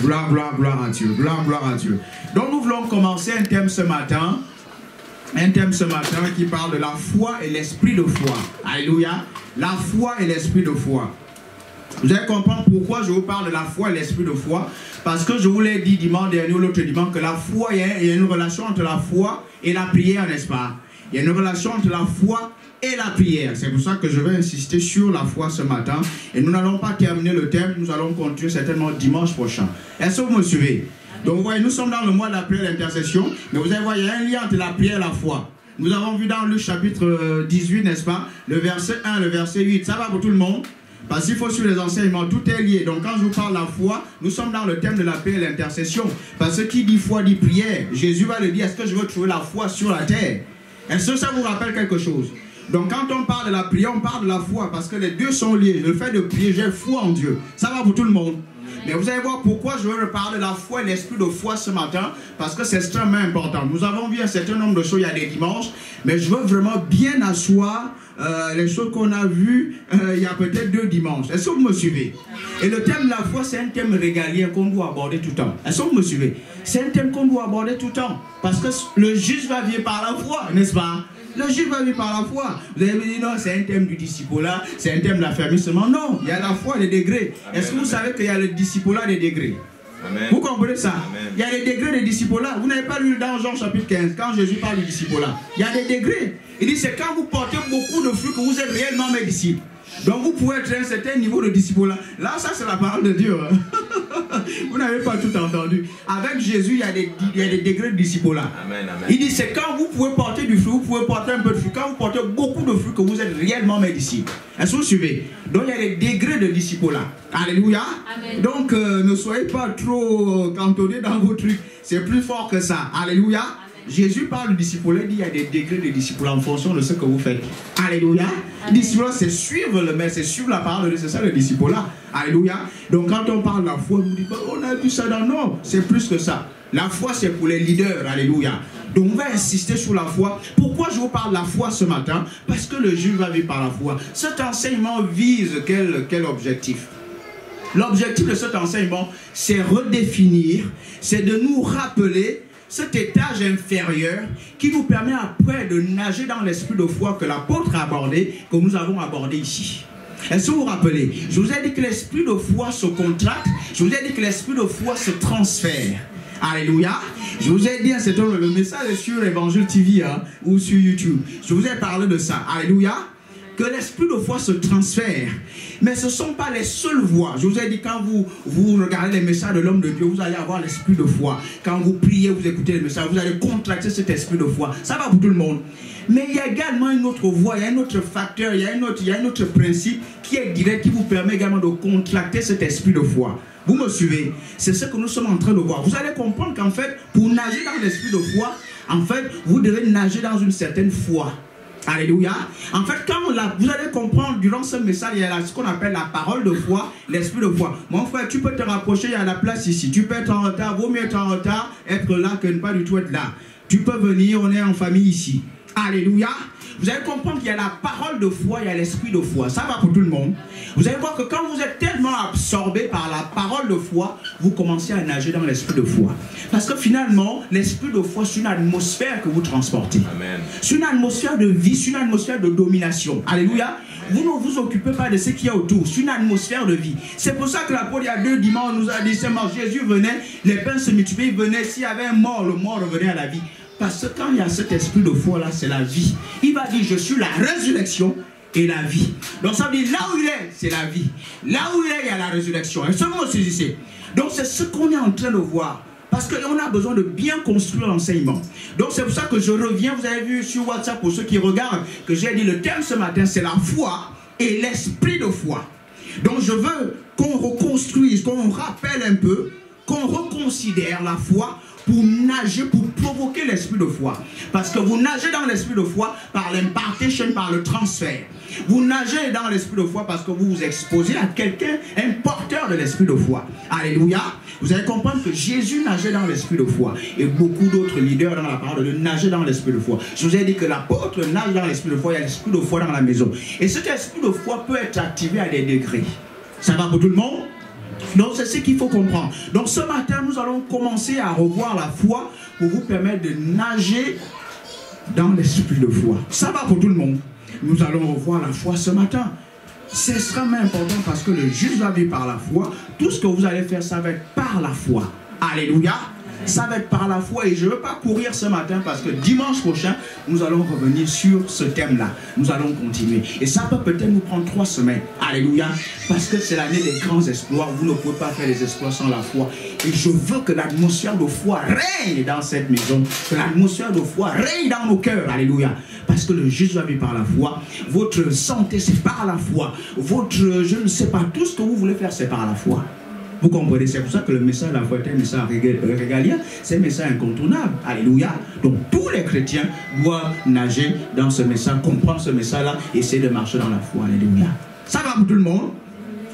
Gloire, gloire, gloire à Dieu. Gloire, gloire à Dieu. Donc nous voulons commencer un thème ce matin. Un thème ce matin qui parle de la foi et l'esprit de foi. Alléluia. La foi et l'esprit de foi. Vous allez comprendre pourquoi je vous parle de la foi et l'esprit de foi. Parce que je vous l'ai dit dimanche dernier ou l'autre dimanche que la foi, il y a une relation entre la foi et la prière, n'est-ce pas? Il y a une relation entre la foi et la prière. C'est pour ça que je vais insister sur la foi ce matin. Et nous n'allons pas terminer le thème, nous allons continuer certainement dimanche prochain. Est-ce que vous me suivez? Donc vous voyez, nous sommes dans le mois de la prière et l'intercession, mais vous allez voir, il y a un lien entre la prière et la foi. Nous avons vu dans Luc chapitre 18, n'est-ce pas? Le verset 1, le verset 8. Ça va pour tout le monde? Parce qu'il faut suivre les enseignements, tout est lié. Donc quand je vous parle de la foi, nous sommes dans le thème de la prière et l'intercession. Parce que qui dit foi dit prière. Jésus va le dire, est-ce que je veux trouver la foi sur la terre? Est-ce que ça vous rappelle quelque chose? Donc quand on parle de la prière, on parle de la foi parce que les deux sont liés. Le fait de prier, j'ai foi en Dieu. Ça va pour tout le monde. Mais vous allez voir pourquoi je veux parler de la foi et l'esprit de foi ce matin. Parce que c'est extrêmement important. Nous avons vu un certain nombre de choses il y a des dimanches. Mais je veux vraiment bien asseoir les choses qu'on a vues il y a peut-être 2 dimanches. Est-ce que vous me suivez? Et le thème de la foi, c'est un thème régalien qu'on doit aborder tout le temps. Est-ce que vous me suivez? C'est un thème qu'on doit aborder tout le temps. Parce que le juste va vivre par la foi, n'est-ce pas? Le juste va vivre par la foi. Vous avez dit non, c'est un thème du discipulat, c'est un thème de l'affermissement. Non, il y a la foi, les degrés. Est-ce que vous savez qu'il y a le discipulat des degrés? Amen. Vous comprenez ça? Amen. Il y a les degrés de discipulat. Vous n'avez pas lu dans Jean chapitre 15, quand Jésus parle du discipulat. Il y a des degrés. Il dit c'est quand vous portez beaucoup de fruits que vous êtes réellement mes disciples. Donc vous pouvez être à un certain niveau de discipulat. Là, ça c'est la parole de Dieu. Vous n'avez pas tout entendu. Avec Jésus, il y a des degrés de discipulat. Amen, amen. Il dit c'est quand vous pouvez porter du fruit, vous pouvez porter un peu de fruit. Quand vous portez beaucoup de fruits que vous êtes réellement mes disciples. Est-ce que vous suivez? Donc il y a des degrés de discipulat. Alléluia. Amen. Donc ne soyez pas trop cantonnés dans vos trucs. C'est plus fort que ça. Alléluia. Jésus parle du discipulat, il dit il y a des degrés de discipulat en fonction de ce que vous faites. Alléluia. Le discipulat, c'est suivre le maître, c'est suivre la parole de Dieu, c'est ça le discipulat. Alléluia. Donc quand on parle de la foi, vous dites on a vu ça dans non, c'est plus que ça. La foi, c'est pour les leaders. Alléluia. Donc on va insister sur la foi. Pourquoi je vous parle de la foi ce matin? Parce que le juge va vivre par la foi. Cet enseignement vise quel objectif? L'objectif de cet enseignement, c'est redéfinir, c'est de nous rappeler cet étage inférieur qui nous permet après de nager dans l'esprit de foi que l'apôtre a abordé, que nous avons abordé ici. Est-ce que vous vous rappelez? Je vous ai dit que l'esprit de foi se contracte, je vous ai dit que l'esprit de foi se transfère. Alléluia. Je vous ai dit, le message est sur Évangile TV ou sur YouTube. Je vous ai parlé de ça. Alléluia. Que l'esprit de foi se transfère. Mais ce ne sont pas les seules voies. Je vous ai dit, quand vous regardez les messages de l'homme de Dieu, vous allez avoir l'esprit de foi. Quand vous priez, vous écoutez les messages, vous allez contracter cet esprit de foi. Ça va pour tout le monde. Mais il y a également une autre voie, il y a un autre facteur, il y a un autre principe qui est direct, qui vous permet également de contracter cet esprit de foi. Vous me suivez? C'est ce que nous sommes en train de voir. Vous allez comprendre qu'en fait, pour nager dans l'esprit de foi, en fait, vous devez nager dans une certaine foi. Alléluia. En fait, quand vous allez comprendre durant ce message, il y a ce qu'on appelle la parole de foi, l'esprit de foi. Mon frère, tu peux te rapprocher, il y a la place ici. Tu peux être en retard, vaut mieux être en retard, être là que ne pas du tout être là. Tu peux venir, on est en famille ici. Alléluia. Vous allez comprendre qu'il y a la parole de foi, il y a l'esprit de foi. Ça va pour tout le monde. Vous allez voir que quand vous êtes tellement absorbé par la parole de foi, vous commencez à nager dans l'esprit de foi. Parce que finalement, l'esprit de foi, c'est une atmosphère que vous transportez. C'est une atmosphère de vie, c'est une atmosphère de domination. Alléluia. Vous ne vous occupez pas de ce qu'il y a autour. C'est une atmosphère de vie. C'est pour ça que l'apôtre, il y a 2 dimanches, nous a dit, c'est mort. Jésus venait, les pains se multipliaient, il venait. S'il y avait un mort, le mort revenait à la vie. Parce que quand il y a cet esprit de foi là, c'est la vie. Il va dire, je suis la résurrection et la vie. Donc ça veut dire, là où il est, c'est la vie. Là où il est, il y a la résurrection. Et ce mot saisissez. Donc c'est ce qu'on est en train de voir. Parce qu'on a besoin de bien construire l'enseignement. Donc c'est pour ça que je reviens, vous avez vu sur WhatsApp, pour ceux qui regardent, que j'ai dit le thème ce matin, c'est la foi et l'esprit de foi. Donc je veux qu'on reconstruise, qu'on rappelle un peu, qu'on reconsidère la foi pour nager, pour provoquer l'esprit de foi. Parce que vous nagez dans l'esprit de foi par l'impartation, par le transfert. Vous nagez dans l'esprit de foi parce que vous vous exposez à quelqu'un, un porteur de l'esprit de foi. Alléluia. Vous allez comprendre que Jésus nageait dans l'esprit de foi. Et beaucoup d'autres leaders dans la parole de Dieu nageaient dans l'esprit de foi. Je vous ai dit que l'apôtre nage dans l'esprit de foi, il y a l'esprit de foi dans la maison. Et cet esprit de foi peut être activé à des degrés. Ça va pour tout le monde? Donc c'est ce qu'il faut comprendre. Donc ce matin, nous allons commencer à revoir la foi pour vous permettre de nager dans l'esprit de foi. Ça va pour tout le monde. Nous allons revoir la foi ce matin. C'est extrêmement important parce que le juste va vivre par la foi. Tout ce que vous allez faire, ça va être par la foi. Alléluia. Ça va être par la foi et je ne veux pas courir ce matin parce que dimanche prochain, nous allons revenir sur ce thème-là. Nous allons continuer. Et ça peut peut-être nous prendre 3 semaines. Alléluia. Parce que c'est l'année des grands exploits. Vous ne pouvez pas faire les exploits sans la foi. Et je veux que l'atmosphère de foi règne dans cette maison. Que l'atmosphère de foi règne dans nos cœurs. Alléluia. Parce que le juste va vivre par la foi. Votre santé, c'est par la foi. Votre, je ne sais pas, tout ce que vous voulez faire, c'est par la foi. Vous comprenez, c'est pour ça que le message de la foi est un message régalien, c'est un message incontournable. Alléluia. Donc tous les chrétiens doivent nager dans ce message, comprendre ce message-là, essayer de marcher dans la foi. Alléluia. Ça va pour tout le monde?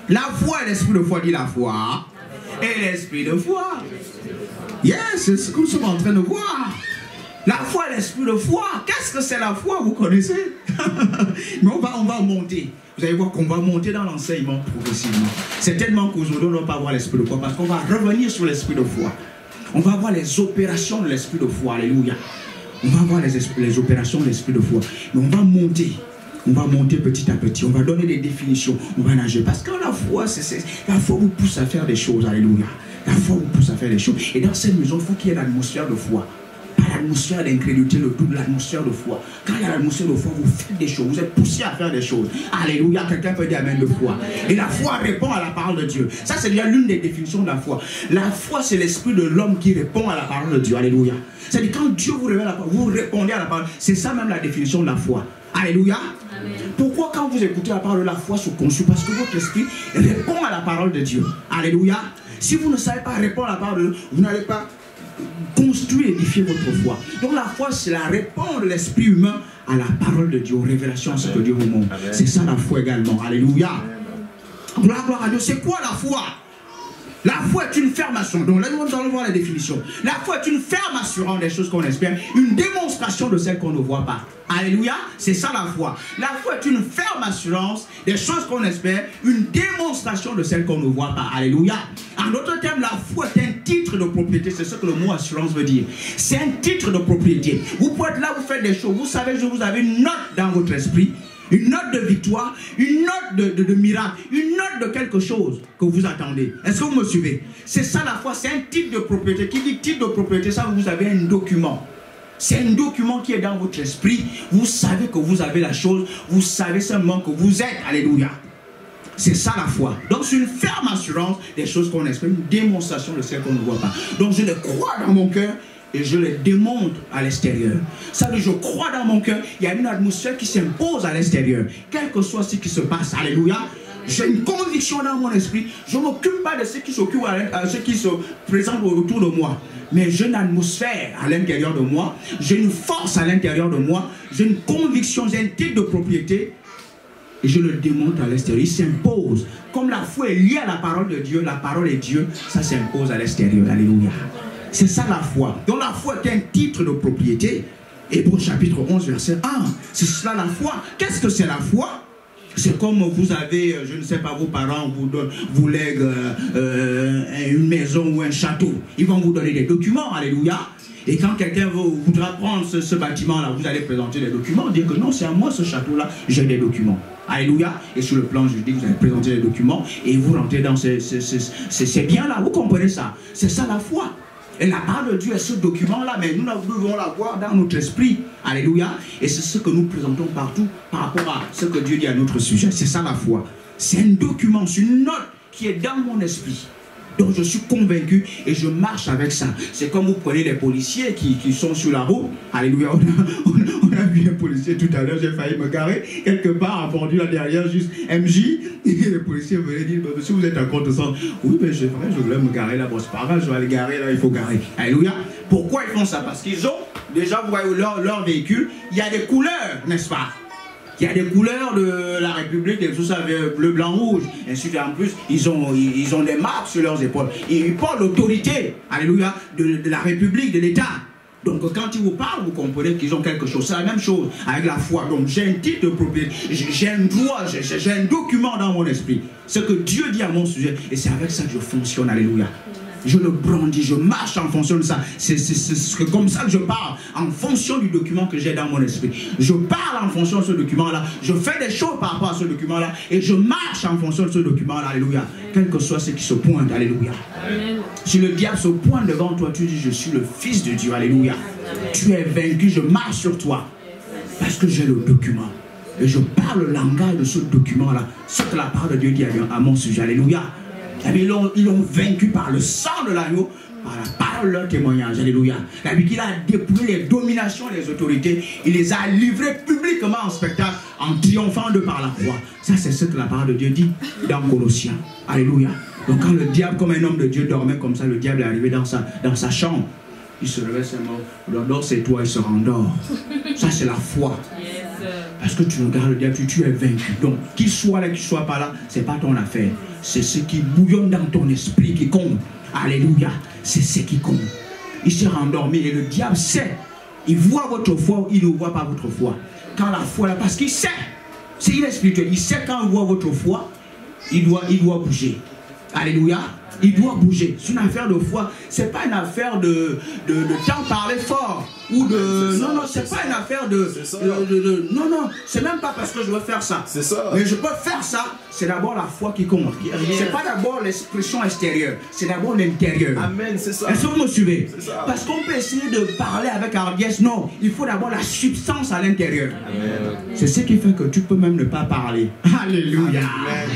La foi et l'esprit de foi, dit la foi. Et l'esprit de foi. Yes, c'est ce que nous sommes en train de voir. La foi et l'esprit de foi. Qu'est-ce que c'est la foi? Vous connaissez? Mais on va monter. Vous allez voir qu'on va monter dans l'enseignement progressivement. C'est tellement qu'aujourd'hui, on ne va pas voir l'esprit de foi parce qu'on va revenir sur l'esprit de foi. On va voir les opérations de l'esprit de foi. Alléluia. On va voir les opérations de l'esprit de foi. Mais on va monter. On va monter petit à petit. On va donner des définitions. On va nager. Parce que la foi, la foi vous pousse à faire des choses. Alléluia. La foi vous pousse à faire des choses. Et dans cette maison, il faut qu'il y ait l'atmosphère de foi. Pas l'atmosphère d'incrédulité, le double, l'atmosphère de foi. Quand il y a l'atmosphère de foi, vous faites des choses, vous êtes poussé à faire des choses. Alléluia, quelqu'un peut dire amen de foi. Et la foi répond à la parole de Dieu. Ça, c'est déjà l'une des définitions de la foi. La foi, c'est l'esprit de l'homme qui répond à la parole de Dieu. Alléluia. C'est-à-dire quand Dieu vous révèle la parole, vous répondez à la parole. C'est ça même la définition de la foi. Alléluia. Amen. Pourquoi quand vous écoutez la parole de la foi se conçue? Parce que votre esprit répond à la parole de Dieu. Alléluia. Si vous ne savez pas répondre à la parole de Dieu, vous n'allez pas construire et édifier votre foi. Donc la foi, c'est la réponse de l'esprit humain à la parole de Dieu, aux révélations, à ce que Dieu vous montre. C'est ça la foi également. Alléluia. Gloire à Dieu. C'est quoi la foi? La foi est une ferme assurance. Donc là, nous allons voir la définition. La foi est une ferme assurance des choses qu'on espère, une démonstration de celles qu'on ne voit pas. Alléluia, c'est ça la foi. La foi est une ferme assurance des choses qu'on espère, une démonstration de celles qu'on ne voit pas. Alléluia. En d'autres termes, la foi est un titre de propriété. C'est ce que le mot assurance veut dire. C'est un titre de propriété. Vous pouvez être là, vous faites des choses. Vous savez, vous avez une note dans votre esprit. Une note de victoire, une note de miracle, une note de quelque chose que vous attendez. Est-ce que vous me suivez? C'est ça la foi, c'est un titre de propriété. Qui dit titre de propriété, ça vous avez un document. C'est un document qui est dans votre esprit. Vous savez que vous avez la chose, vous savez seulement que vous êtes. Alléluia. C'est ça la foi. Donc c'est une ferme assurance des choses qu'on espère, une démonstration de celles qu'on ne voit pas. Donc je le crois dans mon cœur. Et je les démontre à l'extérieur. Ça veut dire, je crois dans mon cœur, il y a une atmosphère qui s'impose à l'extérieur. Quel que soit ce qui se passe, alléluia, j'ai une conviction dans mon esprit. Je ne m'occupe pas de ce qui s'occupe ce qui se présente autour de moi. Mais j'ai une atmosphère à l'intérieur de moi. J'ai une force à l'intérieur de moi. J'ai une conviction, j'ai un titre de propriété. Et je le démontre à l'extérieur. Il s'impose. Comme la foi est liée à la parole de Dieu, la parole est Dieu, ça s'impose à l'extérieur. Alléluia. C'est ça la foi. Donc la foi est un titre de propriété. Hébreux chapitre 11 verset 1. C'est cela la foi. Qu'est-ce que c'est la foi? C'est comme vous avez, je ne sais pas, vos parents vous lèguent une maison ou un château. Ils vont vous donner des documents. Alléluia. Et quand quelqu'un voudra prendre ce bâtiment-là, vous allez présenter des documents, dire que non, c'est à moi ce château-là, j'ai des documents. Alléluia. Et sur le plan juridique, vous allez présenter des documents et vous rentrez dans ces biens-là. Vous comprenez ça? C'est ça la foi. Et la parole de Dieu est ce document-là, mais nous devons l'avoir dans notre esprit. Alléluia. Et c'est ce que nous présentons partout par rapport à ce que Dieu dit à notre sujet. C'est ça la foi. C'est un document, c'est une note qui est dans mon esprit. Donc je suis convaincu et je marche avec ça. C'est comme vous prenez les policiers qui sont sur la route. Alléluia. On a vu un policier tout à l'heure, j'ai failli me garer. Quelque part, entendu là derrière, juste MJ. Et les policiers venaient dire, monsieur, vous êtes en compte de ça. Oui, mais je voulais me garer là. Bon, c'est pas grave, je vais aller garer là, il faut garer. Alléluia. Pourquoi ils font ça? Parce qu'ils ont, déjà, vous voyez leur véhicule, il y a des couleurs, n'est-ce pas? Il y a des couleurs de la République, tout ça, bleu, blanc, rouge. Et ensuite, en plus, ils ont des marques sur leurs épaules. Ils portent l'autorité, alléluia, de la République, de l'État. Donc quand ils vous parlent, vous comprenez qu'ils ont quelque chose. C'est la même chose avec la foi. Donc j'ai un titre de propriété, j'ai un droit, j'ai un document dans mon esprit. Ce que Dieu dit à mon sujet, et c'est avec ça que je fonctionne. Alléluia. Je le brandis, je marche en fonction de ça. C'est comme ça que je parle, en fonction du document que j'ai dans mon esprit. Je parle en fonction de ce document-là. Je fais des choses par rapport à ce document-là. Et je marche en fonction de ce document-là. Alléluia. Quel que soit ce qui se pointe. Alléluia. Amen. Si le diable se pointe devant toi, tu dis, je suis le fils de Dieu. Alléluia. Amen. Tu es vaincu, je marche sur toi. Parce que j'ai le document. Et je parle le langage de ce document-là. Ce que la parole de Dieu dit à mon sujet. Alléluia. Ils l'ont vaincu par le sang de l'agneau, par la parole de leur témoignage. Alléluia. Il a dépouillé les dominations, les autorités. Il les a livrés publiquement en spectacle, en triomphant de par la croix. Ça, c'est ce que la parole de Dieu dit dans Colossiens. Alléluia. Donc quand le diable, comme un homme de Dieu, dormait comme ça, le diable est arrivé dans sa chambre. Il se réveille seulement. L'endort, c'est toi, il se rendort. Ça, c'est la foi. Parce que tu regardes le diable, tu es vaincu. Donc, qu'il soit là, qu'il soit pas là, c'est pas ton affaire. C'est ce qui bouillonne dans ton esprit qui compte. Alléluia. C'est ce qui compte. Il s'est rendormi et le diable sait. Il voit votre foi ou il ne voit pas votre foi. Quand la foi là, parce qu'il sait. Il est spirituel. Il sait quand il voit votre foi, il doit bouger. Alléluia. Il doit bouger. C'est une affaire de foi. C'est pas une affaire de temps parler fort. Ou de... Non, non, c'est pas une affaire non, non, c'est même pas parce que je veux faire ça. C'est ça. Mais je peux faire ça. C'est d'abord la foi qui compte. C'est pas d'abord l'expression extérieure. C'est d'abord l'intérieur. Amen, c'est ça. Est-ce que vous me suivez? Parce qu'on peut essayer de parler avec hardiesse. Non, il faut d'abord la substance à l'intérieur. C'est ce qui fait que tu peux même ne pas parler. Alléluia. Amen.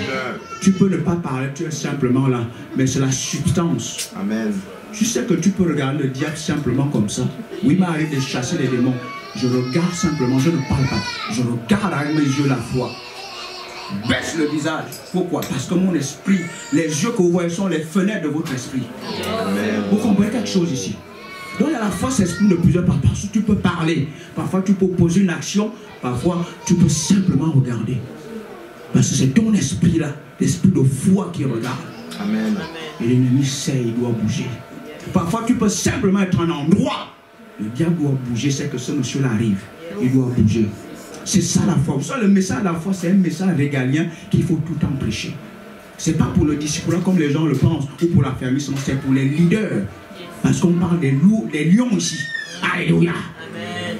Tu peux ne pas parler, tu es simplement là. Mais c'est la substance. Amen. Tu sais que tu peux regarder le diable simplement comme ça. Oui, il m'arrive de chasser les démons. Je regarde simplement, je ne parle pas. Je regarde avec mes yeux la foi. Baisse le visage. Pourquoi? Parce que mon esprit, les yeux que vous voyez sont les fenêtres de votre esprit. Amen. Vous comprenez quelque chose ici? Donc il y a la force d'esprit de plusieurs parties. Parfois tu peux parler, parfois tu peux poser une action, parfois tu peux simplement regarder. Parce que c'est ton esprit là, l'esprit de foi qui regarde. Amen. Et l'ennemi sait, il doit bouger. Parfois tu peux simplement être en endroit. Le diable doit bouger, c'est que ce monsieur-là arrive. Il doit bouger. C'est ça la foi. Vous savez, le message de la foi, c'est un message régalien qu'il faut tout le temps prêcher. C'est pas pour le disciple comme les gens le pensent, ou pour l'affermissement, c'est pour les leaders. Parce qu'on parle des loups, des lions ici. Alléluia.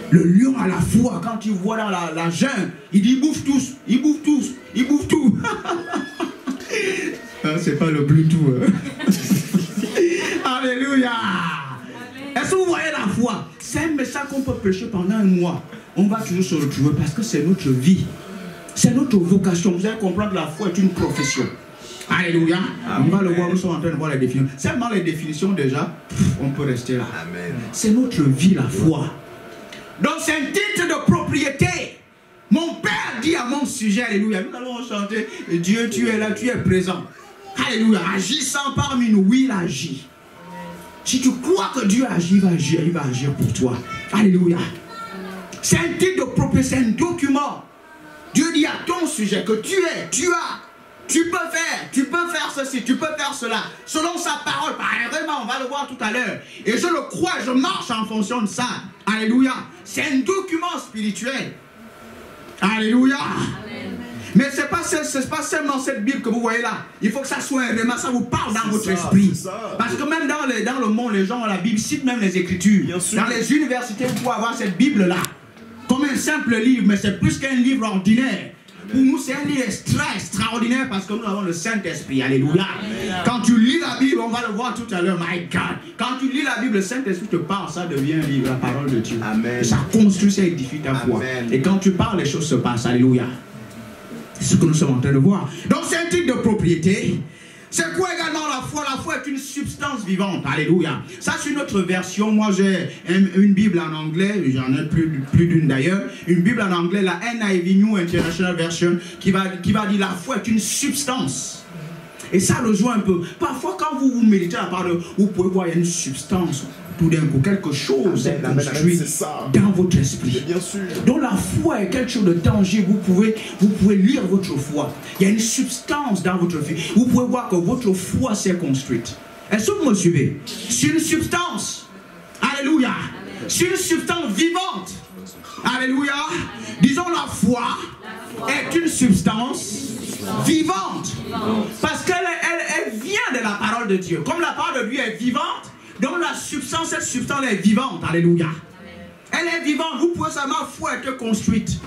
Le lion à la foi, quand il voit dans la jungle, il dit, ils bouffent tous, ils bouffent tous, ils bouffent tout. C'est pas le Bluetooth. Alléluia. Est-ce que vous voyez la foi? C'est un message qu'on peut prêcher pendant un mois. On va toujours se retrouver parce que c'est notre vie. C'est notre vocation. Vous allez comprendre que la foi est une profession. Alléluia. Amen. On va le voir, nous sommes en train de voir les définitions. Seulement les définitions déjà, on peut rester là. C'est notre vie, la foi. Donc c'est un titre de propriété. Mon Père dit à mon sujet, alléluia. Nous allons chanter, Dieu, tu es là, tu es présent. Alléluia. Agissant parmi nous, oui, il agit. Si tu crois que Dieu agit, il va agir pour toi. Alléluia. C'est un titre de propriété, c'est un document. Dieu dit à ton sujet que tu es, tu as, tu peux faire ceci, tu peux faire cela, selon sa parole. Vraiment, on va le voir tout à l'heure. Et je le crois, je marche en fonction de ça. Alléluia. C'est un document spirituel. Alléluia. Amen. Mais ce n'est pas seulement cette Bible que vous voyez là. Il faut que ça soit un réma, ça vous parle dans votre esprit. Parce que même dans le monde, les gens ont la Bible, citent même les Écritures. Dans les universités, vous pouvez avoir cette Bible-là. Comme un simple livre, mais c'est plus qu'un livre ordinaire. Pour nous, c'est un livre extraordinaire parce que nous avons le Saint-Esprit. Alléluia. Quand tu lis la Bible, on va le voir tout à l'heure, my God. Quand tu lis la Bible, le Saint-Esprit te parle, ça devient un livre, la parole de Dieu. Amen. Et ça construit, ça édifie ta foi. Et quand tu parles, les choses se passent. Alléluia. C'est ce que nous sommes en train de voir. Donc c'est un titre de propriété. C'est quoi également la foi? La foi est une substance vivante. Alléluia. Ça c'est une autre version. Moi j'ai une Bible en anglais. J'en ai plus d'une d'ailleurs. Une Bible en anglais, la NIV, New International Version, qui va dire la foi est une substance. Et ça rejoint un peu. Parfois quand vous méditez la parole, vous pouvez voir il y a une substance. Tout d'un coup, quelque chose est construit dans votre esprit. Bien sûr. Donc la foi est quelque chose de tangible. Vous pouvez lire votre foi. Il y a une substance dans votre vie. Vous pouvez voir que votre foi s'est construite. Est-ce que vous me suivez? C'est une substance. Alléluia. C'est une substance vivante. Alléluia. Disons la foi est une substance vivante. Parce qu'elle vient de la parole de Dieu. Comme la parole de Dieu est vivante, donc la substance, cette substance est vivante. Alléluia. Elle est vivante. Vous pouvez savoir, ma foi est construite.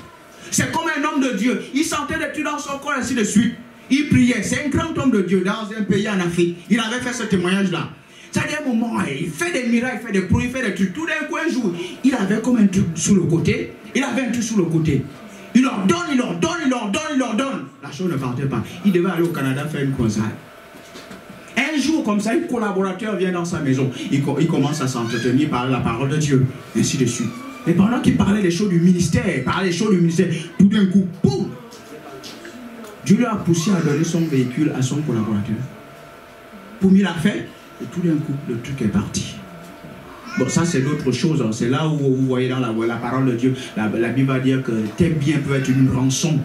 C'est comme un homme de Dieu. Il sentait des trucs dans son corps, ainsi de suite. Il priait. C'est un grand homme de Dieu dans un pays en Afrique. Il avait fait ce témoignage-là. C'est-à-dire, un moment, il fait des miracles, il fait des produits, il fait des trucs. Tout d'un coup, un jour, il avait comme un truc sur le côté. Il avait un truc sur le côté. Il leur donne, il leur donne, il leur donne, il leur donne. La chose ne partait pas. Il devait aller au Canada faire une croisade. Un jour, comme ça, un collaborateur vient dans sa maison. Il commence à s'entretenir par la parole de Dieu, ainsi de suite. Et pendant qu'il parlait des choses du ministère, tout d'un coup, boum! Dieu lui a poussé à donner son véhicule à son collaborateur. Pour il l'a fait, et tout d'un coup, le truc est parti. Bon, ça c'est d'autres choses. Hein. C'est là où vous voyez dans la parole de Dieu, la Bible va dire que tes biens peuvent être une rançon.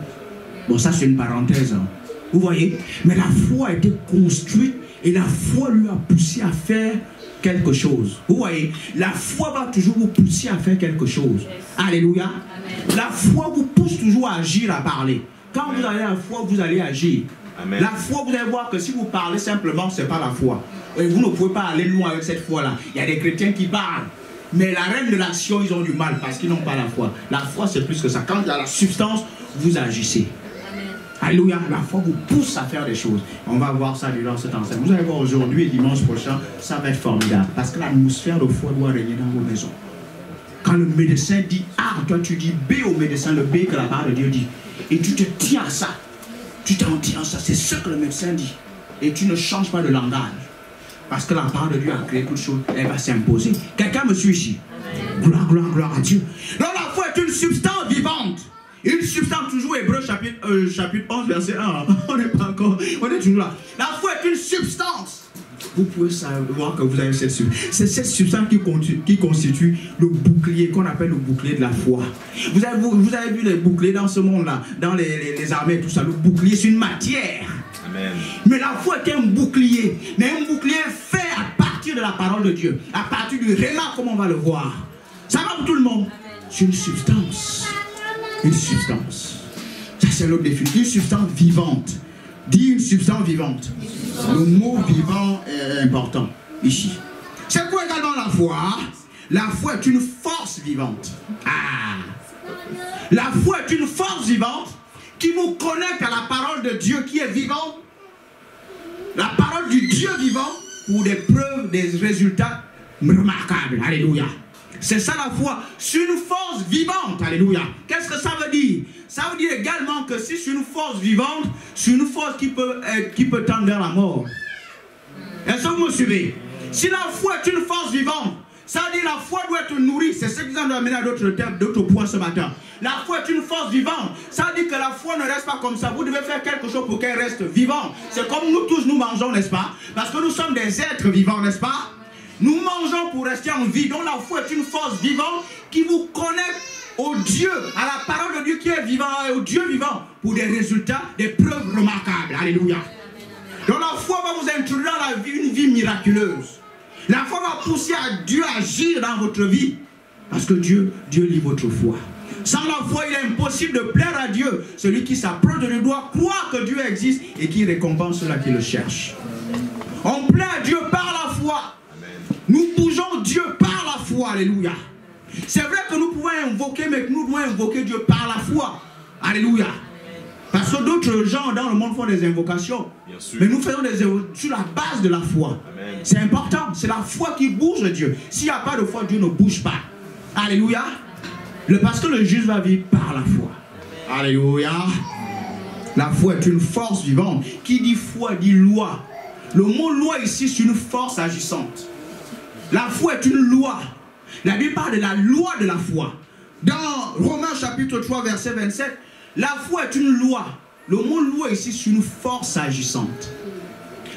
Bon, ça c'est une parenthèse. Hein. Vous voyez? Mais la foi a été construite et la foi lui a poussé à faire quelque chose. Vous voyez? La foi va toujours vous pousser à faire quelque chose. Alléluia. Amen. La foi vous pousse toujours à agir, à parler. Quand Amen. Vous avez la foi, vous allez agir. Amen. La foi, vous allez voir que si vous parlez simplement, ce n'est pas la foi. Et vous ne pouvez pas aller loin avec cette foi-là. Il y a des chrétiens qui parlent. Mais la reine de l'action, ils ont du mal parce qu'ils n'ont pas la foi. La foi, c'est plus que ça. Quand il y a la substance, vous agissez. Amen. Alléluia. La foi vous pousse à faire des choses. On va voir ça durant cet enseignement. Vous allez voir aujourd'hui et dimanche prochain, ça va être formidable. Parce que l'atmosphère de foi doit régner dans vos maisons. Quand le médecin dit A, toi tu dis B au médecin, le B que la parole de Dieu dit. Et tu te tiens à ça. Tu t'en tiens à ça. C'est ce que le médecin dit. Et tu ne changes pas de langage. Parce que la parole de Dieu a créé toute chose. Elle va s'imposer. Quelqu'un me suit ici? Gloire, gloire, gloire à Dieu. Donc la foi est une substance vivante. Une substance, toujours Hébreux chapitre 11, verset 1. On n'est pas encore. On est toujours là. La foi est une substance. Vous pouvez savoir que vous avez cette substance. C'est cette substance qui constitue le bouclier, qu'on appelle le bouclier de la foi. Vous avez vu les boucliers dans ce monde-là, dans les armées et tout ça. Le bouclier, c'est une matière. Amen. Mais la foi est un bouclier. Mais un bouclier fait à partir de la parole de Dieu. À partir du réma, comme on va le voir. Ça va pour tout le monde. C'est une substance. Une substance. Ça, c'est l'autre défi. Une substance vivante. Dis une substance vivante. Le mot vivant est important ici. C'est quoi également la foi? La foi est une force vivante. Ah. La foi est une force vivante qui vous connecte à la parole de Dieu qui est vivante. La parole du Dieu vivant pour des preuves, des résultats remarquables. Alléluia. C'est ça la foi. C'est une force vivante. Alléluia. Qu'est-ce que ça veut dire? Ça veut dire également que si c'est une force vivante, c'est une force qui peut tendre vers la mort. Est-ce que vous me suivez? Si la foi est une force vivante, ça veut dire que la foi doit être nourrie. C'est ce qui nous a amené à d'autres points ce matin. La foi est une force vivante. Ça veut dire que la foi ne reste pas comme ça. Vous devez faire quelque chose pour qu'elle reste vivante. C'est comme nous tous, nous mangeons, n'est-ce pas? Parce que nous sommes des êtres vivants, n'est-ce pas? Nous mangeons pour rester en vie. Donc la foi est une force vivante qui vous connecte au Dieu, à la parole de Dieu qui est vivant, et au Dieu vivant, pour des résultats, des preuves remarquables. Alléluia. Donc la foi va vous introduire dans la vie, une vie miraculeuse. La foi va pousser à Dieu à agir dans votre vie. Parce que Dieu lit votre foi. Sans la foi, il est impossible de plaire à Dieu. Celui qui s'approche de lui doit croire que Dieu existe et qui récompense ceux-là qui le cherchent. On plaît à Dieu par la foi. Nous bougeons Dieu par la foi. Alléluia. C'est vrai que nous pouvons invoquer, mais nous devons invoquer Dieu par la foi. Alléluia. Parce que d'autres gens dans le monde font des invocations. Mais nous faisons des invocations sur la base de la foi. C'est important. C'est la foi qui bouge Dieu. S'il n'y a pas de foi, Dieu ne bouge pas. Alléluia. Parce que le juste va vivre par la foi. Alléluia. La foi est une force vivante. Qui dit foi dit loi. Le mot loi ici, c'est une force agissante. La foi est une loi. La Bible parle de la loi de la foi. Dans Romains chapitre 3 verset 27, la foi est une loi. Le mot loi ici, c'est une force agissante.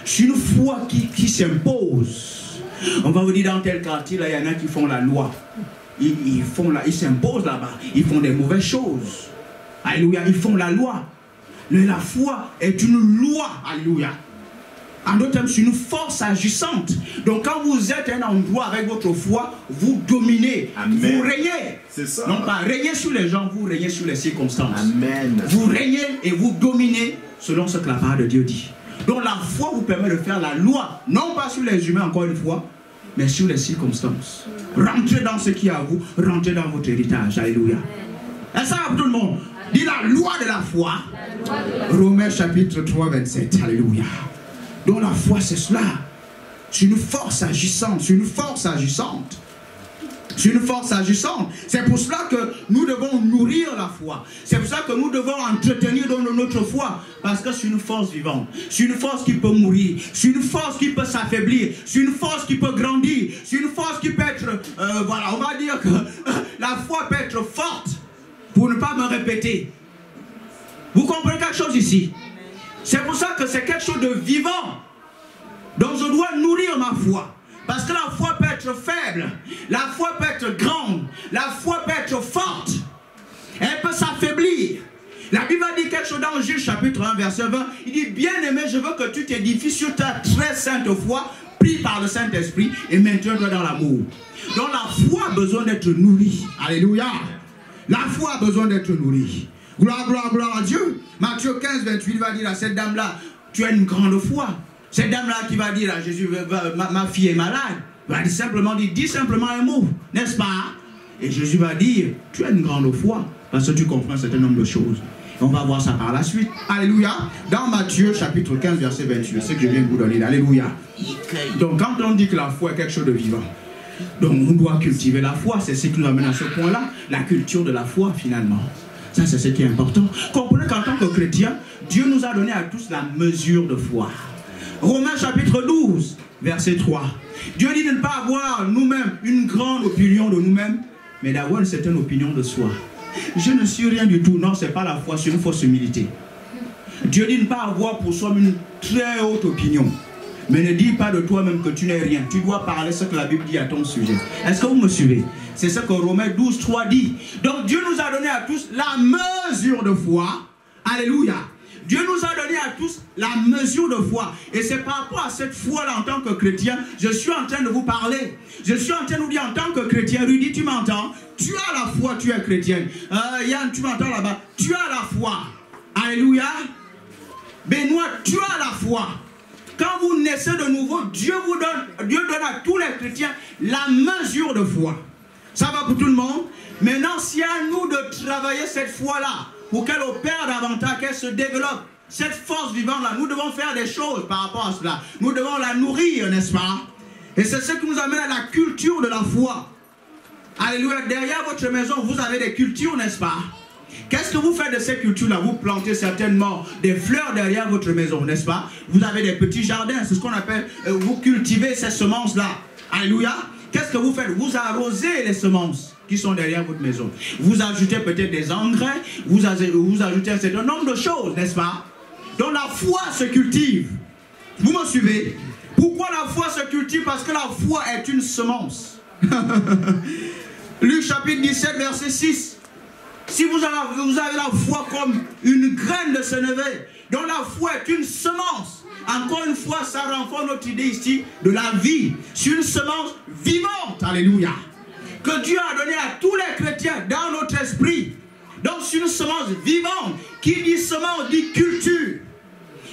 C'est une foi qui s'impose. On va vous dire dans tel quartier, là, il y en a qui font la loi. Ils s'imposent là-bas. Ils font des mauvaises choses. Alléluia. Ils font la loi. Mais la foi est une loi. Alléluia. En d'autres termes, c'est une force agissante. Donc quand vous êtes à un endroit avec votre foi, vous dominez, Amen. Vous régnez. C'est ça. Non pas régner sur les gens, vous régnez sur les circonstances. Amen. Vous régnez et vous dominez selon ce que la parole de Dieu dit. Donc la foi vous permet de faire la loi, non pas sur les humains encore une fois, mais sur les circonstances. Rentrez dans ce qui est à vous, rentrez dans votre héritage. Alléluia. Et ça pour tout le monde. Dit la loi de la foi. Romains chapitre 3, 27. Alléluia. Donc la foi c'est cela. C'est une force agissante. C'est une force agissante. C'est une force agissante. C'est pour cela que nous devons nourrir la foi. C'est pour cela que nous devons entretenir dans notre foi. Parce que c'est une force vivante. C'est une force qui peut mourir. C'est une force qui peut s'affaiblir. C'est une force qui peut grandir. C'est une force qui peut être... voilà, on va dire que la foi peut être forte. Pour ne pas me répéter. Vous comprenez quelque chose ici? C'est pour ça que c'est quelque chose de vivant. Donc je dois nourrir ma foi. Parce que la foi peut être faible. La foi peut être grande. La foi peut être forte. Elle peut s'affaiblir. La Bible dit quelque chose dans Juge chapitre 1 verset 20. Il dit, bien-aimé, je veux que tu t'édifies sur ta très sainte foi, pris par le Saint-Esprit, et maintiens-toi dans l'amour. Donc la foi a besoin d'être nourrie. Alléluia. La foi a besoin d'être nourrie. Gloire, gloire, gloire à Dieu. Matthieu 15, 28 va dire à cette dame-là, tu as une grande foi. Cette dame-là qui va dire à Jésus, ma fille est malade, va dire simplement, dis simplement un mot, n'est-ce pas? Et Jésus va dire, tu as une grande foi, parce que tu comprends un certain nombre de choses. Et on va voir ça par la suite. Alléluia. Dans Matthieu chapitre 15, verset 28, c'est ce que je viens de vous donner. Alléluia. Donc quand on dit que la foi est quelque chose de vivant, donc on doit cultiver la foi. C'est ce qui nous amène à ce point-là. La culture de la foi finalement. Ça c'est ce qui est important. Comprenez qu'en tant que chrétien, Dieu nous a donné à tous la mesure de foi. Romains chapitre 12, verset 3. Dieu dit de ne pas avoir nous-mêmes une grande opinion de nous-mêmes, mais d'avoir une certaine opinion de soi. Je ne suis rien du tout. Non, ce n'est pas la foi, c'est une fausse humilité. Dieu dit de ne pas avoir pour soi une très haute opinion. Mais ne dis pas de toi-même que tu n'es rien. Tu dois parler ce que la Bible dit à ton sujet. Est-ce que vous me suivez? C'est ce que Romains 12, 3 dit. Donc Dieu nous a donné à tous la mesure de foi. Alléluia. Dieu nous a donné à tous la mesure de foi. Et c'est par rapport à cette foi-là en tant que chrétien, je suis en train de vous parler. Je suis en train de vous dire en tant que chrétien, Rudy, tu m'entends? Tu as la foi, tu es chrétien. Yann, tu m'entends là-bas? Tu as la foi. Alléluia. Benoît, tu as la foi. Quand vous naissez de nouveau, Dieu donne à tous les chrétiens la mesure de foi. Ça va pour tout le monde? Maintenant, c'est à nous de travailler cette foi-là pour qu'elle opère davantage, qu'elle se développe. Cette force vivante-là, nous devons faire des choses par rapport à cela. Nous devons la nourrir, n'est-ce pas? Et c'est ce qui nous amène à la culture de la foi. Alléluia. Derrière votre maison, vous avez des cultures, n'est-ce pas? Qu'est-ce que vous faites de ces cultures-là? Vous plantez certainement des fleurs derrière votre maison, n'est-ce pas? Vous avez des petits jardins, c'est ce qu'on appelle, vous cultivez ces semences-là. Alléluia. Qu'est-ce que vous faites? Vous arrosez les semences qui sont derrière votre maison. Vous ajoutez peut-être des engrais, vous ajoutez un certain nombre de choses, n'est-ce pas? Donc la foi se cultive. Vous me suivez? Pourquoi la foi se cultive? Parce que la foi est une semence. Luc chapitre 17, verset 6. Si vous avez la foi comme une graine de sénévé, donc la foi est une semence. Encore une fois, ça renforce notre idée ici de la vie. C'est une semence vivante, alléluia, que Dieu a donné à tous les chrétiens dans notre esprit. Donc c'est une semence vivante. Qui dit semence dit culture.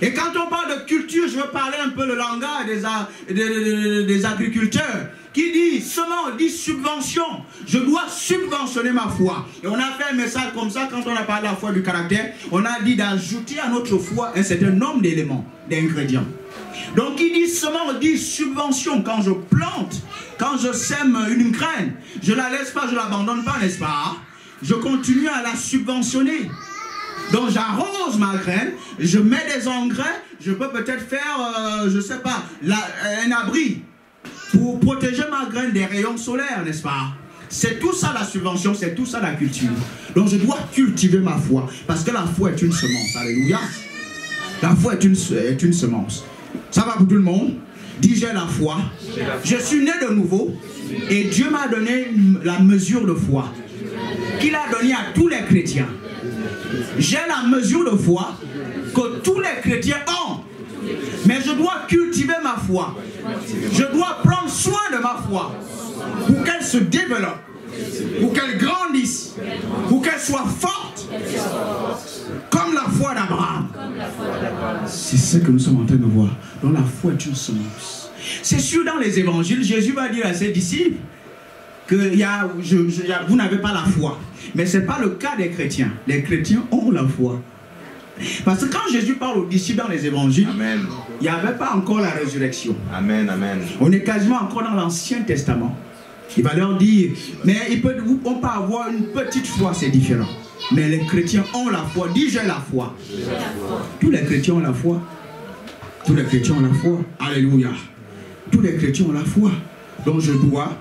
Et quand on parle de culture, je veux parler un peu le langage des agriculteurs. Qui dit semence dit subvention. Je dois subventionner ma foi. Et on a fait un message comme ça quand on a parlé de la foi du caractère. On a dit d'ajouter à notre foi un certain nombre d'éléments, d'ingrédients. Donc qui dit semence dit subvention. Quand je plante, quand je sème une graine, je ne la laisse pas, je ne l'abandonne pas, n'est-ce pas? Je continue à la subventionner. Donc j'arrose ma graine, je mets des engrais, je peux peut-être faire, je ne sais pas, un abri pour protéger ma graine des rayons solaires, n'est-ce pas? C'est tout ça la subvention, c'est tout ça la culture. Donc je dois cultiver ma foi, parce que la foi est une semence, alléluia. La foi est une semence. Ça va pour tout le monde? Dis j'ai la foi, je suis né de nouveau, et Dieu m'a donné la mesure de foi, qu'il a donnée à tous les chrétiens. J'ai la mesure de foi que tous les chrétiens ont. Mais je dois cultiver foi. Je dois prendre soin de ma foi pour qu'elle se développe, pour qu'elle grandisse, pour qu'elle soit forte, comme la foi d'Abraham. C'est ce que nous sommes en train de voir. Donc la foi est une semence. C'est sûr, dans les évangiles, Jésus va dire à ses disciples que vous n'avez pas la foi. Mais ce n'est pas le cas des chrétiens. Les chrétiens ont la foi. Parce que quand Jésus parle aux disciples dans les évangiles, Amen. Il n'y avait pas encore la résurrection. Amen, amen. On est quasiment encore dans l'Ancien Testament. Il va leur dire, mais on peut avoir une petite foi, c'est différent. Mais les chrétiens ont la foi. Dis, j'ai la foi. Tous les chrétiens ont la foi. Tous les chrétiens ont la foi. Alléluia. Tous les chrétiens ont la foi. Donc je dois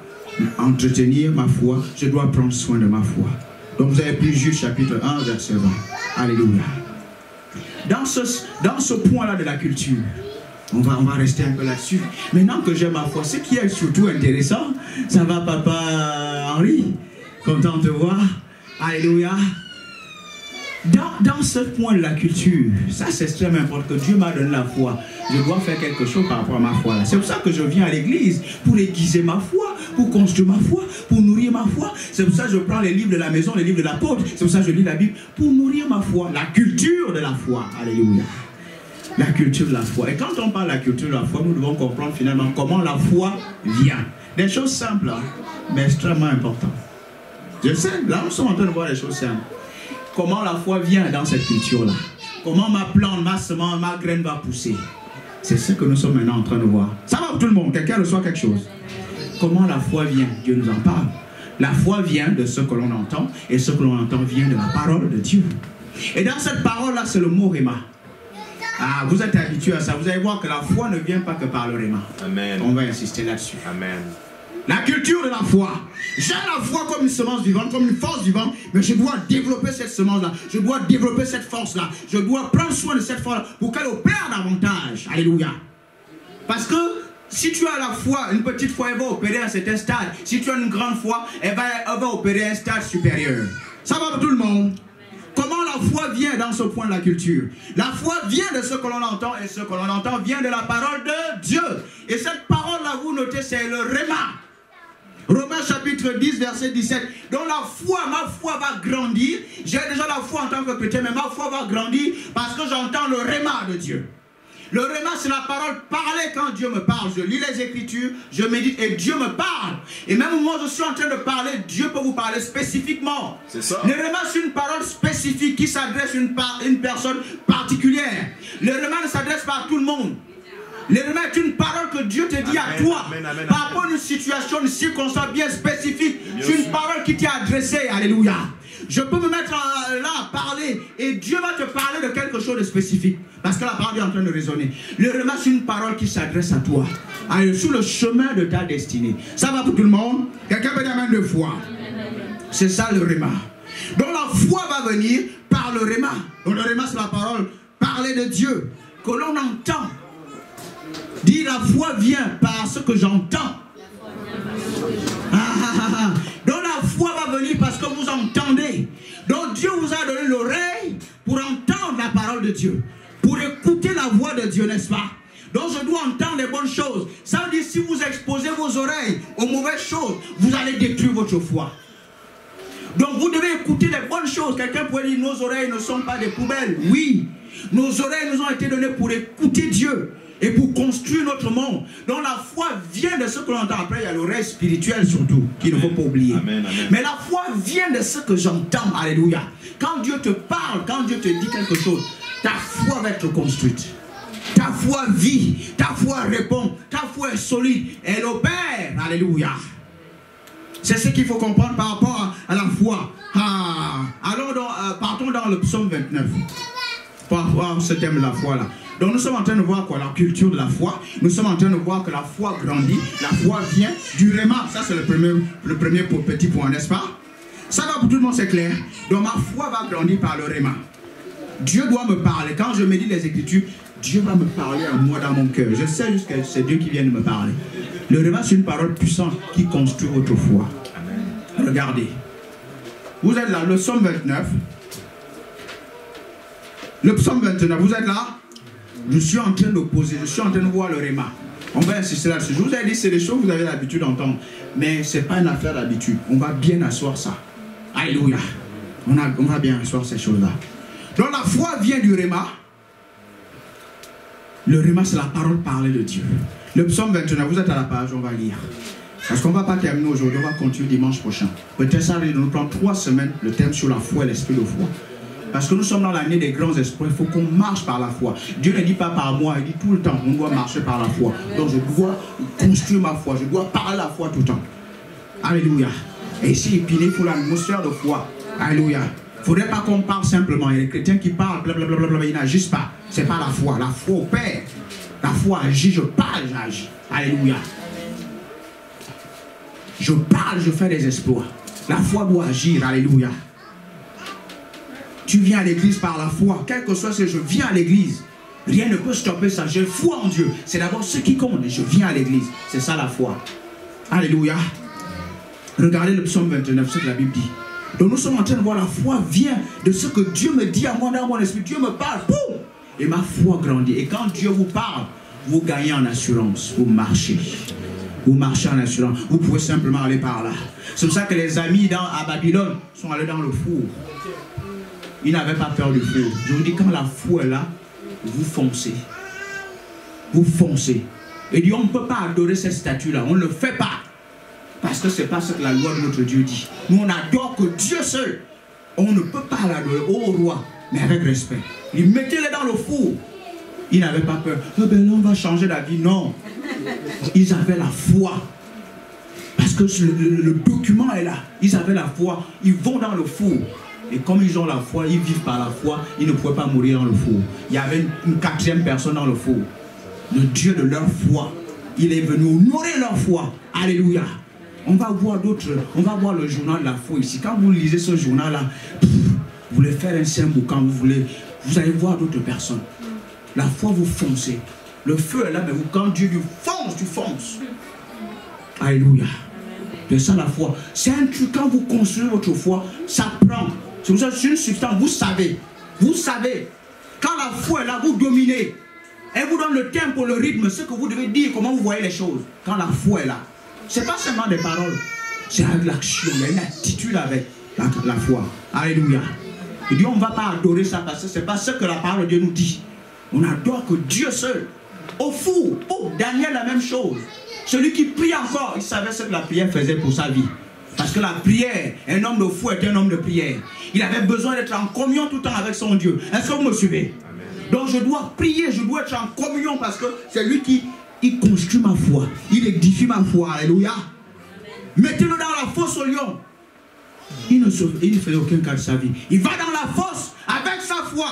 entretenir ma foi. Je dois prendre soin de ma foi. Donc vous avez pris Juge chapitre 1, verset 20. Alléluia. Dans ce point-là de la culture, on va rester un peu là-dessus. Maintenant que j'ai ma foi, ce qui est surtout intéressant, ça va papa Henri, content de te voir. Alléluia. Dans ce point de la culture, ça c'est extrêmement important, que Dieu m'a donné la foi. Je dois faire quelque chose par rapport à ma foi. C'est pour ça que je viens à l'église, pour aiguiser ma foi, pour construire ma foi, pour nourrir ma foi. C'est pour ça que je prends les livres de la maison, les livres de l'apôtre. C'est pour ça que je lis la Bible, pour nourrir ma foi. La culture de la foi. Alléluia. La culture de la foi. Et quand on parle de la culture de la foi, nous devons comprendre finalement comment la foi vient. Des choses simples, hein, mais extrêmement importantes. Je sais, là nous sommes en train de voir des choses simples. Comment la foi vient dans cette culture-là. Comment ma plante, ma semence, ma graine va pousser. C'est ce que nous sommes maintenant en train de voir. Ça va pour tout le monde, quelqu'un reçoit quelque chose. Comment la foi vient? Dieu nous en parle. La foi vient de ce que l'on entend, et ce que l'on entend vient de la parole de Dieu. Et dans cette parole-là, c'est le mot Réma. Ah, vous êtes habitués à ça. Vous allez voir que la foi ne vient pas que par le Réma. Amen. On va insister là-dessus. Amen. La culture de la foi. J'ai la foi comme une semence vivante, comme une force vivante, mais je dois développer cette semence-là. Je dois développer cette force-là. Je dois prendre soin de cette force-là pour qu'elle opère davantage. Alléluia. Parce que si tu as la foi, une petite foi, elle va opérer à un certain stade. Si tu as une grande foi, elle va opérer à un stade supérieur. Ça va pour tout le monde? Comment la foi vient dans ce point de la culture? La foi vient de ce que l'on entend, et ce que l'on entend vient de la parole de Dieu. Et cette parole-là, vous notez, c'est le Réma. Romains chapitre 10, verset 17. Donc la foi, ma foi va grandir. J'ai déjà la foi en tant que chrétien, mais ma foi va grandir parce que j'entends le Réma de Dieu. Le Réma, c'est la parole parlée quand Dieu me parle. Je lis les Écritures, je médite et Dieu me parle. Et même au moment où je suis en train de parler, Dieu peut vous parler spécifiquement. C'est ça. Le Réma, c'est une parole spécifique qui s'adresse à une personne particulière. Le Réma ne s'adresse pas à tout le monde. Le Réma est une parole que Dieu te dit à toi. Par rapport à une situation, une circonstance bien spécifique. C'est une parole qui t'est adressée. Alléluia. Je peux me mettre là à parler et Dieu va te parler de quelque chose de spécifique. Parce que la parole est en train de résonner. Le Réma, c'est une parole qui s'adresse à toi. Allez, sur le chemin de ta destinée. Ça va pour tout le monde? Quelqu'un peut dire amen de foi. C'est ça le Réma. Donc la foi va venir par le Réma. Donc le Réma, c'est la parole parlée de Dieu que l'on entend. Dis, la foi vient par ce que j'entends. Donc la foi va venir parce que vous entendez. Donc Dieu vous a donné l'oreille pour entendre la parole de Dieu. Pour écouter la voix de Dieu, n'est-ce pas? Donc je dois entendre les bonnes choses. Ça veut dire si vous exposez vos oreilles aux mauvaises choses, vous allez détruire votre foi. Donc vous devez écouter les bonnes choses. Quelqu'un pourrait dire nos oreilles ne sont pas des poubelles. Oui, nos oreilles nous ont été données pour écouter Dieu. Et pour construire notre monde. Donc la foi vient de ce que l'on entend. Après, il y a l'oreille spirituelle surtout, qu'il ne faut pas oublier. Amen, amen. Mais la foi vient de ce que j'entends. Alléluia. Quand Dieu te parle, quand Dieu te dit quelque chose, ta foi va être construite. Ta foi vit, ta foi répond, ta foi est solide. Elle opère. Alléluia. C'est ce qu'il faut comprendre par rapport à la foi. Alors, partons dans le psaume 29. Pour voir ce thème de la foi là. Donc nous sommes en train de voir quoi? La culture de la foi. Nous sommes en train de voir que la foi grandit. La foi vient du Réma. Ça c'est le premier petit point, n'est-ce pas? Ça va pour tout le monde, c'est clair. Donc ma foi va grandir par le Réma. Dieu doit me parler. Quand je médite les Écritures, Dieu va me parler à moi dans mon cœur. Je sais juste que c'est Dieu qui vient de me parler. Le Réma, c'est une parole puissante qui construit votre foi. Amen. Regardez. Vous êtes là, le psaume 29. Le psaume 29, vous êtes là? Je suis en train de poser, je suis en train de voir le Réma. On va insister là-dessus. Je vous ai dit, c'est des choses que vous avez l'habitude d'entendre. Mais ce n'est pas une affaire d'habitude. On va bien asseoir ça. Alléluia. On va bien asseoir ces choses-là. Donc la foi vient du Réma. Le Réma, c'est la parole parlée de Dieu. Le psaume 29, vous êtes à la page, on va lire. Parce qu'on ne va pas terminer aujourd'hui, on va continuer dimanche prochain. Peut-être ça va nous prendre 3 semaines, le thème sur la foi et l'esprit de foi. Parce que nous sommes dans l'année des grands esprits, il faut qu'on marche par la foi. Dieu ne dit pas par moi, il dit tout le temps, on doit marcher par la foi. Donc je dois construire ma foi, je dois parler la foi tout le temps. Alléluia. Et ici, il faut l'atmosphère de foi. Alléluia. Il ne faudrait pas qu'on parle simplement. Il y a des chrétiens qui parlent, blablabla, ils n'agissent pas. Ce n'est pas la foi. La foi opère. La foi agit, je parle, j'agis. Alléluia. Je parle, je fais des exploits. La foi doit agir. Alléluia. Tu viens à l'église par la foi. Quel que soit ce que je viens à l'église. Rien ne peut stopper ça. J'ai foi en Dieu. C'est d'abord ce qui compte. Je viens à l'église. C'est ça la foi. Alléluia. Regardez le psaume 29, ce que la Bible dit. Donc nous sommes en train de voir la foi vient de ce que Dieu me dit à moi dans mon esprit. Dieu me parle. Boum, et ma foi grandit. Et quand Dieu vous parle, vous gagnez en assurance. Vous marchez. Vous marchez en assurance. Vous pouvez simplement aller par là. C'est pour ça que les amis à Babylone sont allés dans le four. Ils n'avaient pas peur du four. Je vous dis, quand la foi est là, vous foncez. Vous foncez. Et Dieu, on ne peut pas adorer cette statue-là. On ne le fait pas. Parce que ce n'est pas ce que la loi de notre Dieu dit. Nous, on adore que Dieu seul. On ne peut pas l'adorer au roi, mais avec respect. Ils mettaient-les dans le four. Ils n'avaient pas peur. Oh ben là, on va changer d'avis. Non. Ils avaient la foi. Parce que le document est là. Ils avaient la foi. Ils vont dans le four. Et comme ils ont la foi, ils vivent par la foi. Ils ne pouvaient pas mourir dans le four. Il y avait une 4e personne dans le four. Le Dieu de leur foi. Il est venu honorer leur foi. Alléluia. On va voir d'autres, on va voir le journal de la foi ici. Quand vous lisez ce journal-là, vous voulez faire un saint boucan, vous allez voir d'autres personnes. La foi, vous foncez. Le feu est là, mais quand Dieu dit fonce, tu fonces. Alléluia. C'est ça la foi. C'est un truc, quand vous construisez votre foi, ça prend. C'est une substance, vous savez. Vous savez. Quand la foi est là, vous dominez. Elle vous donne le tempo, le rythme, ce que vous devez dire, comment vous voyez les choses. Quand la foi est là. Ce n'est pas seulement des paroles, c'est avec l'action, il y a une attitude avec la foi. Alléluia. Et Dieu, on ne va pas adorer ça parce que ce n'est pas ce que la parole de Dieu nous dit. On adore que Dieu seul. Au four, pour Daniel, la même chose. Celui qui prie encore, il savait ce que la prière faisait pour sa vie. Parce que la prière, un homme de foi est un homme de prière. Il avait besoin d'être en communion tout le temps avec son Dieu. Est-ce que vous me suivez? Donc je dois prier, je dois être en communion parce que c'est lui qui... Il construit ma foi. Il édifie ma foi. Alléluia. Mettez-le dans la fosse au lion. Il ne fait aucun cas de sa vie. Il va dans la fosse avec sa foi.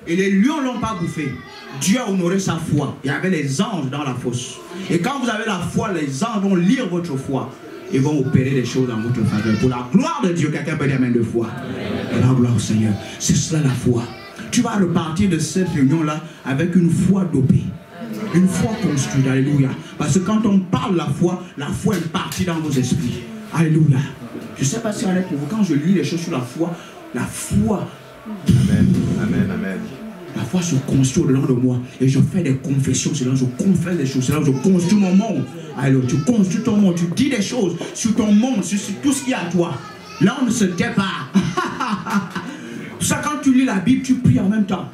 Et les lions ne l'ont pas bouffé. Dieu a honoré sa foi. Il y avait les anges dans la fosse. Et quand vous avez la foi, les anges vont lire votre foi. Et vont opérer des choses dans votre faveur. Pour la gloire de Dieu, quelqu'un peut dire amen 2 fois. Et la gloire au Seigneur. C'est cela la foi. Tu vas repartir de cette réunion-là avec une foi dopée. Une foi construite, alléluia. Parce que quand on parle la foi est partie dans vos esprits. Alléluia. Je ne sais pas si on est pour vous. Quand je lis les choses sur la foi. Amen, amen, amen. La foi se construit au-dedans de moi. Et je fais des confessions. C'est là où je confesse des choses. C'est là où je construis mon monde. Alors tu construis ton monde. Tu dis des choses sur ton monde, sur tout ce qu'il y a à toi. Là, on ne se tait pas. Ça, quand tu lis la Bible, tu pries en même temps.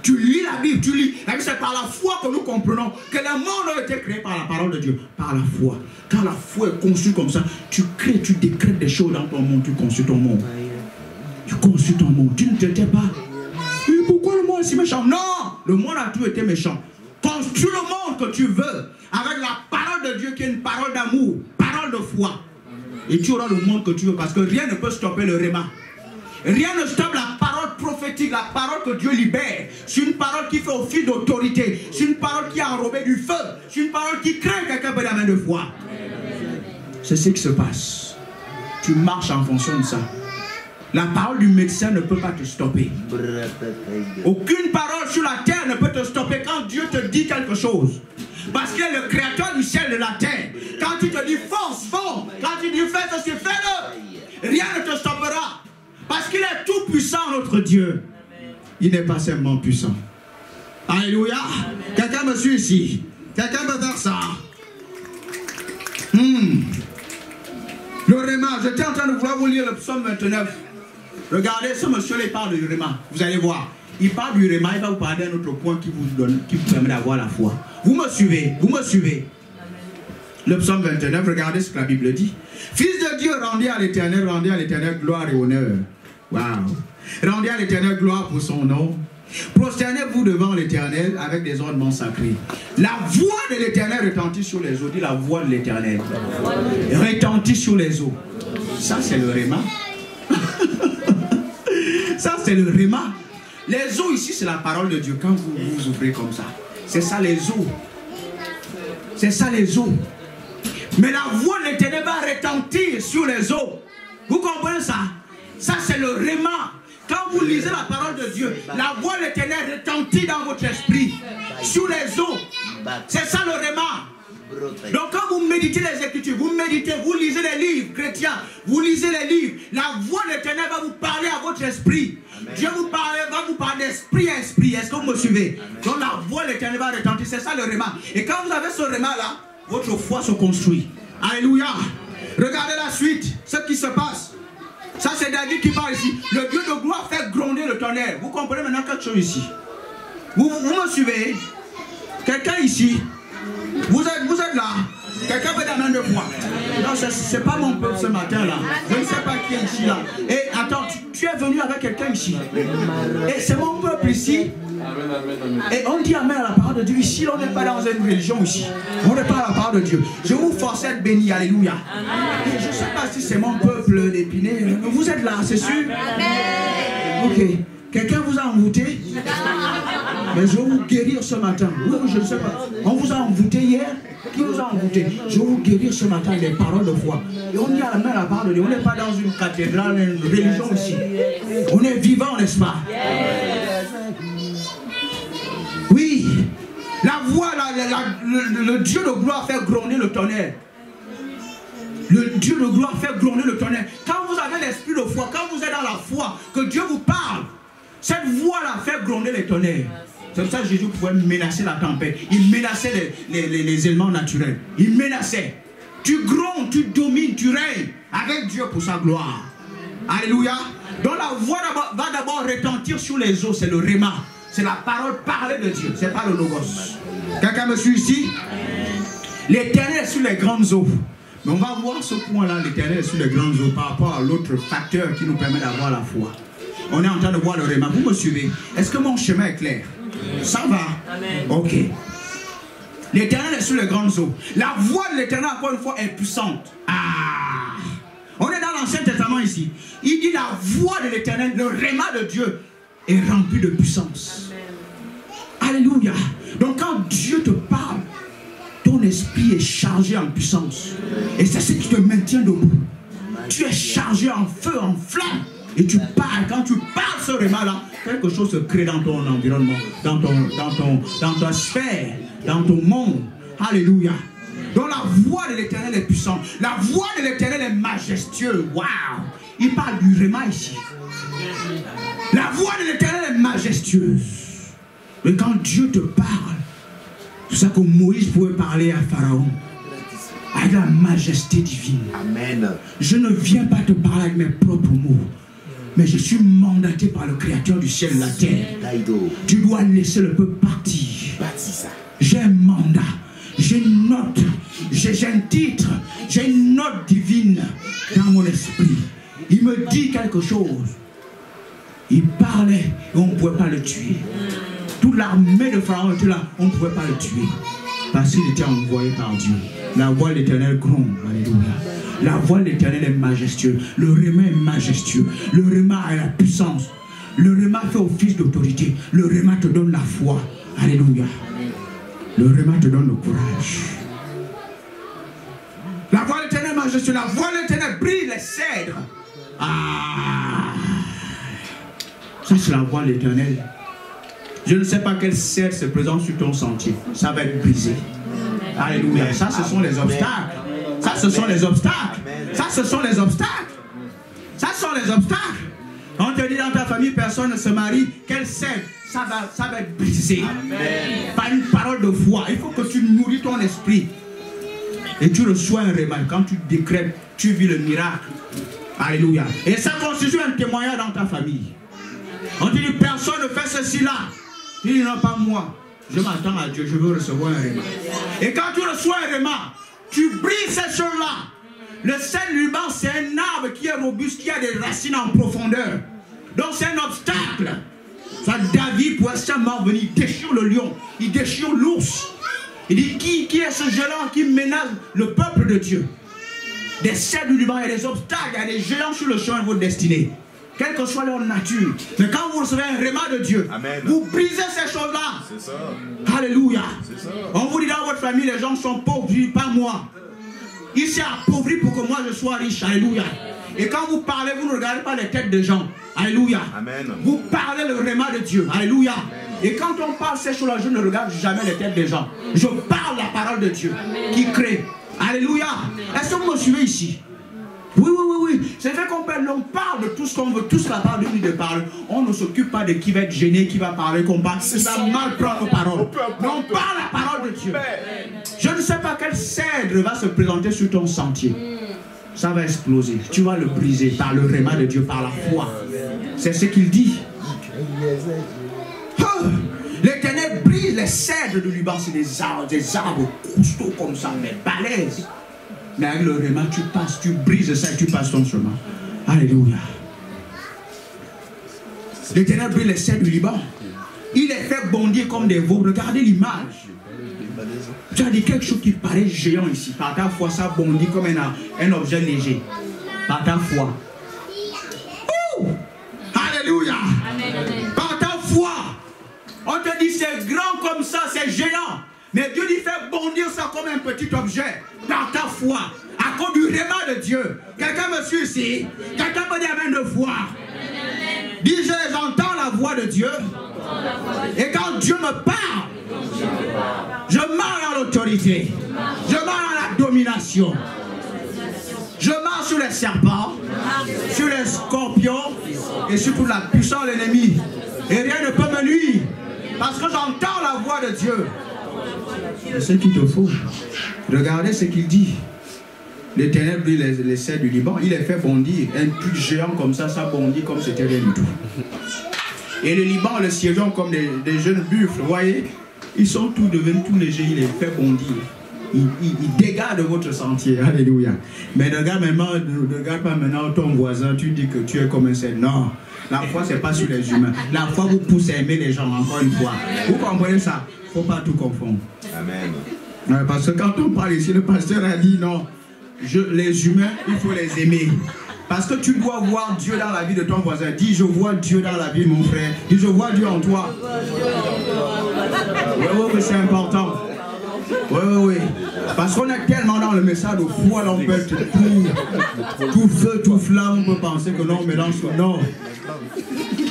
Tu lis la Bible, tu lis. La Bible, c'est par la foi que nous comprenons que le monde a été créé par la parole de Dieu. Par la foi. Quand la foi est construite comme ça, tu crées, tu décrètes des choses dans ton monde, tu construis ton monde. Tu construis ton monde. Tu ne te tais pas. Et pourquoi le monde est si méchant? Non! Le monde a toujours été méchant. Construis le monde que tu veux avec la parole de Dieu qui est une parole d'amour, parole de foi. Et tu auras le monde que tu veux parce que rien ne peut stopper le réma. Rien ne stoppe la parole prophétique, la parole que Dieu libère. C'est une parole qui fait office d'autorité. C'est une parole qui a enrobé du feu. C'est une parole qui crée quelqu'un peut la main de foi. C'est ce qui se passe. Tu marches en fonction de ça. La parole du médecin ne peut pas te stopper. Aucune parole sur la terre ne peut te stopper quand Dieu te dit quelque chose. Parce qu'il est le créateur du ciel et de la terre. Quand tu te dis fonce, fonce. Quand tu dis fais ceci, fais-le. Rien ne te stoppera. Parce qu'il est tout puissant, notre Dieu. Il n'est pas seulement puissant. Alléluia. Quelqu'un me suit ici. Quelqu'un peut faire ça. Le Réma, j'étais en train de vouloir vous lire le psaume 29. Regardez, ce monsieur-là, il parle du Réma. Vous allez voir. Il parle du Réma, il va vous parler d'un autre point qui vous permet d'avoir la foi. Vous me suivez, vous me suivez. Le psaume 29, regardez ce que la Bible dit. Fils de Dieu, rendez à l'Éternel gloire et honneur. Waouh. Rendez à l'Éternel gloire pour son nom. Prosternez-vous devant l'Éternel avec des ornements sacrés. La voix de l'Éternel retentit sur les eaux. Dis la voix de l'Éternel. Retentit sur les eaux. Ça, c'est le Réma. Ça, c'est le Réma. Les eaux ici, c'est la parole de Dieu. Quand vous ouvrez comme ça, c'est ça les eaux. C'est ça les eaux. Mais la voix de l'Éternel va retentir sur les eaux. Vous comprenez ça? Ça, c'est le Réma. Quand vous lisez la parole de Dieu, la voix de l'Éternel retentit dans votre esprit, sur les eaux. C'est ça le Réma. Donc quand vous méditez les Écritures, vous méditez, vous lisez les livres chrétiens, vous lisez les livres, la voix de l'Éternel va vous parler à votre esprit. Amen. Dieu va vous parler d'esprit à esprit. Est-ce que vous me suivez? Amen. Donc la voix de l'Éternel va retentir. C'est ça le Réma. Et quand vous avez ce Réma là, votre foi se construit. Alléluia. Regardez la suite, ce qui se passe. Ça c'est David qui parle ici. Le Dieu de gloire fait gronder le tonnerre. Vous comprenez maintenant quelque chose ici? Vous me suivez? Quelqu'un ici? Vous êtes là? Quelqu'un peut dire deux fois. Non, c'est pas mon peuple ce matin là. Je ne sais pas qui est ici là. Et attends, tu es venu avec quelqu'un ici. Et c'est mon peuple ici. Et on dit amen à la parole de Dieu. Ici, on n'est pas dans une religion ici. On n'est pas à la parole de Dieu. Je vous force à être béni. Alléluia. Et je ne sais pas si c'est mon peuple d'Épinay. Vous êtes là, c'est sûr? Ok. Quelqu'un vous a envoûté? Mais je vais vous guérir ce matin. Oui, je ne sais pas. On vous a envoûté hier? Qui vous a envoûté? Je vais vous guérir ce matin avec des paroles de foi. Et on dit à la main la parole de Dieu. On n'est pas dans une cathédrale, une religion ici. On est vivant, n'est-ce pas? Oui. La voix, le Dieu de gloire fait gronder le tonnerre. Le Dieu de gloire fait gronder le tonnerre. Quand vous avez l'esprit de foi, quand vous êtes dans la foi, que Dieu vous parle, cette voix-là fait gronder les tonnerres. C'est pour ça que Jésus pouvait menacer la tempête. Il menaçait les éléments naturels. Il menaçait. Tu grondes, tu domines, tu règnes avec Dieu pour sa gloire. Alléluia. Donc la voix va d'abord retentir sur les eaux. C'est le Réma. C'est la parole parlée de Dieu. C'est pas le logos. Quelqu'un me suit ici? L'Éternel est sur les grandes eaux. Mais on va voir ce point-là. L'Éternel est sur les grandes eaux par rapport à l'autre facteur qui nous permet d'avoir la foi. On est en train de voir le Réma. Vous me suivez? Est-ce que mon chemin est clair? Ça va? Amen. Ok. L'Éternel est sur les grandes eaux. La voix de l'Éternel, encore une fois, est puissante. Ah! On est dans l'Ancien Testament ici. Il dit la voix de l'Éternel, le Réma de Dieu, est rempli de puissance. Amen. Alléluia. Donc quand Dieu te parle, ton esprit est chargé en puissance. Et c'est ce qui te maintient debout. Tu es chargé en feu, en flamme. Et tu parles. Quand tu parles ce Réma-là, quelque chose se crée dans ton environnement, dans ta sphère, dans ton monde. Alléluia. Donc la voix de l'Éternel est puissante. La voix de l'Éternel est majestueuse. Waouh. Il parle du Réma ici. La voix de l'Éternel est majestueuse. Mais quand Dieu te parle, c'est ça que Moïse pouvait parler à Pharaon. Avec la majesté divine. Amen. Je ne viens pas te parler avec mes propres mots. Mais je suis mandaté par le Créateur du ciel et de la terre. Tu dois laisser le peuple partir. J'ai un mandat. J'ai une note. J'ai un titre. J'ai une note divine dans mon esprit. Il me dit quelque chose. Il parlait et on ne pouvait pas le tuer. Toute l'armée de Pharaon était là. On ne pouvait pas le tuer. Parce qu'il était envoyé par Dieu. La voix de l'Éternel gronde. Alléluia. La voix de l'Éternel est majestueuse. Le Réma est majestueux. Le Réma a la puissance. Le Réma fait office d'autorité. Le Réma te donne la foi. Alléluia. Le Réma te donne le courage. La voix de l'Éternel est majestueuse. La voix de l'Éternel brille les cèdres. Ah. Ça c'est la voix de l'Éternel. Je ne sais pas quel cèdre se présente sur ton sentier. Ça va être brisé. Alléluia. Ça ce sont les obstacles. Ça, ce sont les obstacles. Ça, ce sont les obstacles. Ça, ce sont les obstacles. On te dit dans ta famille, personne ne se marie. Quel cèdre? ça va être brisé. Amen. Par une parole de foi. Il faut que tu nourris ton esprit. Et tu reçois un réma. Quand tu décrètes, tu vis le miracle. Alléluia. Et ça constitue un témoignage dans ta famille. On te dit, personne ne fait ceci-là. Tu dis, non, pas moi. Je m'attends à Dieu, je veux recevoir un réma. Et quand tu reçois un réma, tu brises ces choses-là. Le sel du Liban, c'est un arbre qui est robuste, qui a des racines en profondeur. Donc c'est un obstacle. Ça, David, pour instamment venir, il déchire le lion, il déchire l'ours. Il dit, qui est ce géant qui menace le peuple de Dieu? Des sels du Liban, il y a des obstacles, il y a des géants sur le chemin de votre destinée. Quelle que soit leur nature. Mais quand vous recevez un réma de Dieu, amen, vous brisez ces choses-là. C'est ça. Alléluia. Ça. On vous dit dans votre famille, les gens sont pauvres, pas moi. Il s'est appauvri pour que moi je sois riche. Alléluia. Et quand vous parlez, vous ne regardez pas les têtes des gens. Alléluia. Amen. Vous parlez le réma de Dieu. Alléluia. Amen. Et quand on parle ces choses-là, je ne regarde jamais les têtes des gens. Je parle la parole de Dieu. Amen. Qui crée. Alléluia. Est-ce que vous me suivez ici? Oui. C'est fait qu'on parle de tout ce qu'on veut, tout ce que la parole de Dieu parle. On ne s'occupe pas de qui va être gêné, qui va parler, qu'on parle, qui va mal prendre nos paroles. Mais on parle la parole de Dieu. Je ne sais pas quel cèdre va se présenter sur ton sentier. Ça va exploser. Tu vas le briser par le réma de Dieu, par la foi. C'est ce qu'il dit. L'Éternel brise les cèdres du Liban. C'est des arbres costauds comme ça, mais balèzes. Mais avec le réma, tu passes, tu brises ça et tu passes ton chemin. Alléluia. L'Éternel brise les cèdres du Liban. Il les fait bondir comme des veaux. Regardez l'image. Tu as dit quelque chose qui paraît géant ici. Par ta foi, ça bondit comme un objet léger. Par ta foi. Oh! Alléluia. Par ta foi. On te dit c'est grand comme ça, c'est géant. Mais Dieu dit fait bondir ça comme un petit objet. Par ta foi. À cause du réma de Dieu. Quelqu'un me suit ici? Quelqu'un peut dire amen de foi? Dis j'entends la voix de Dieu. Et quand Dieu me parle, je marche dans l'autorité. Je marche dans la domination. Je marche sur les serpents, sur les scorpions et sur toute la puissance de l'ennemi. Et rien ne peut me nuire. Parce que j'entends la voix de Dieu. C'est ce qu'il te faut. Regardez ce qu'il dit. L'Éternel brise les cèdres du Liban. Il les fait bondir. Un truc géant comme ça bondit comme c'était rien du tout. Et le Liban, le siégeant comme des jeunes buffles, vous voyez, ils sont tous devenus tout légers, il les fait bondir. Il dégage de votre sentier, alléluia. Mais ne regarde pas maintenant ton voisin, tu dis que tu es comme un seul. Non, la foi c'est pas sur les humains. La foi vous pousse à aimer les gens, encore une fois. Vous comprenez ça? Il ne faut pas tout confondre. Amen. Parce que quand on parle ici, le pasteur a dit non, les humains, il faut les aimer. Parce que tu dois voir Dieu dans la vie de ton voisin. Dis, je vois Dieu dans la vie de mon frère. Dis, je vois Dieu en toi. Oui, c'est important. Oui. Parce qu'on est tellement dans le message de foi, là, on peut être tout feu, tout flamme. On peut penser que non, mais non.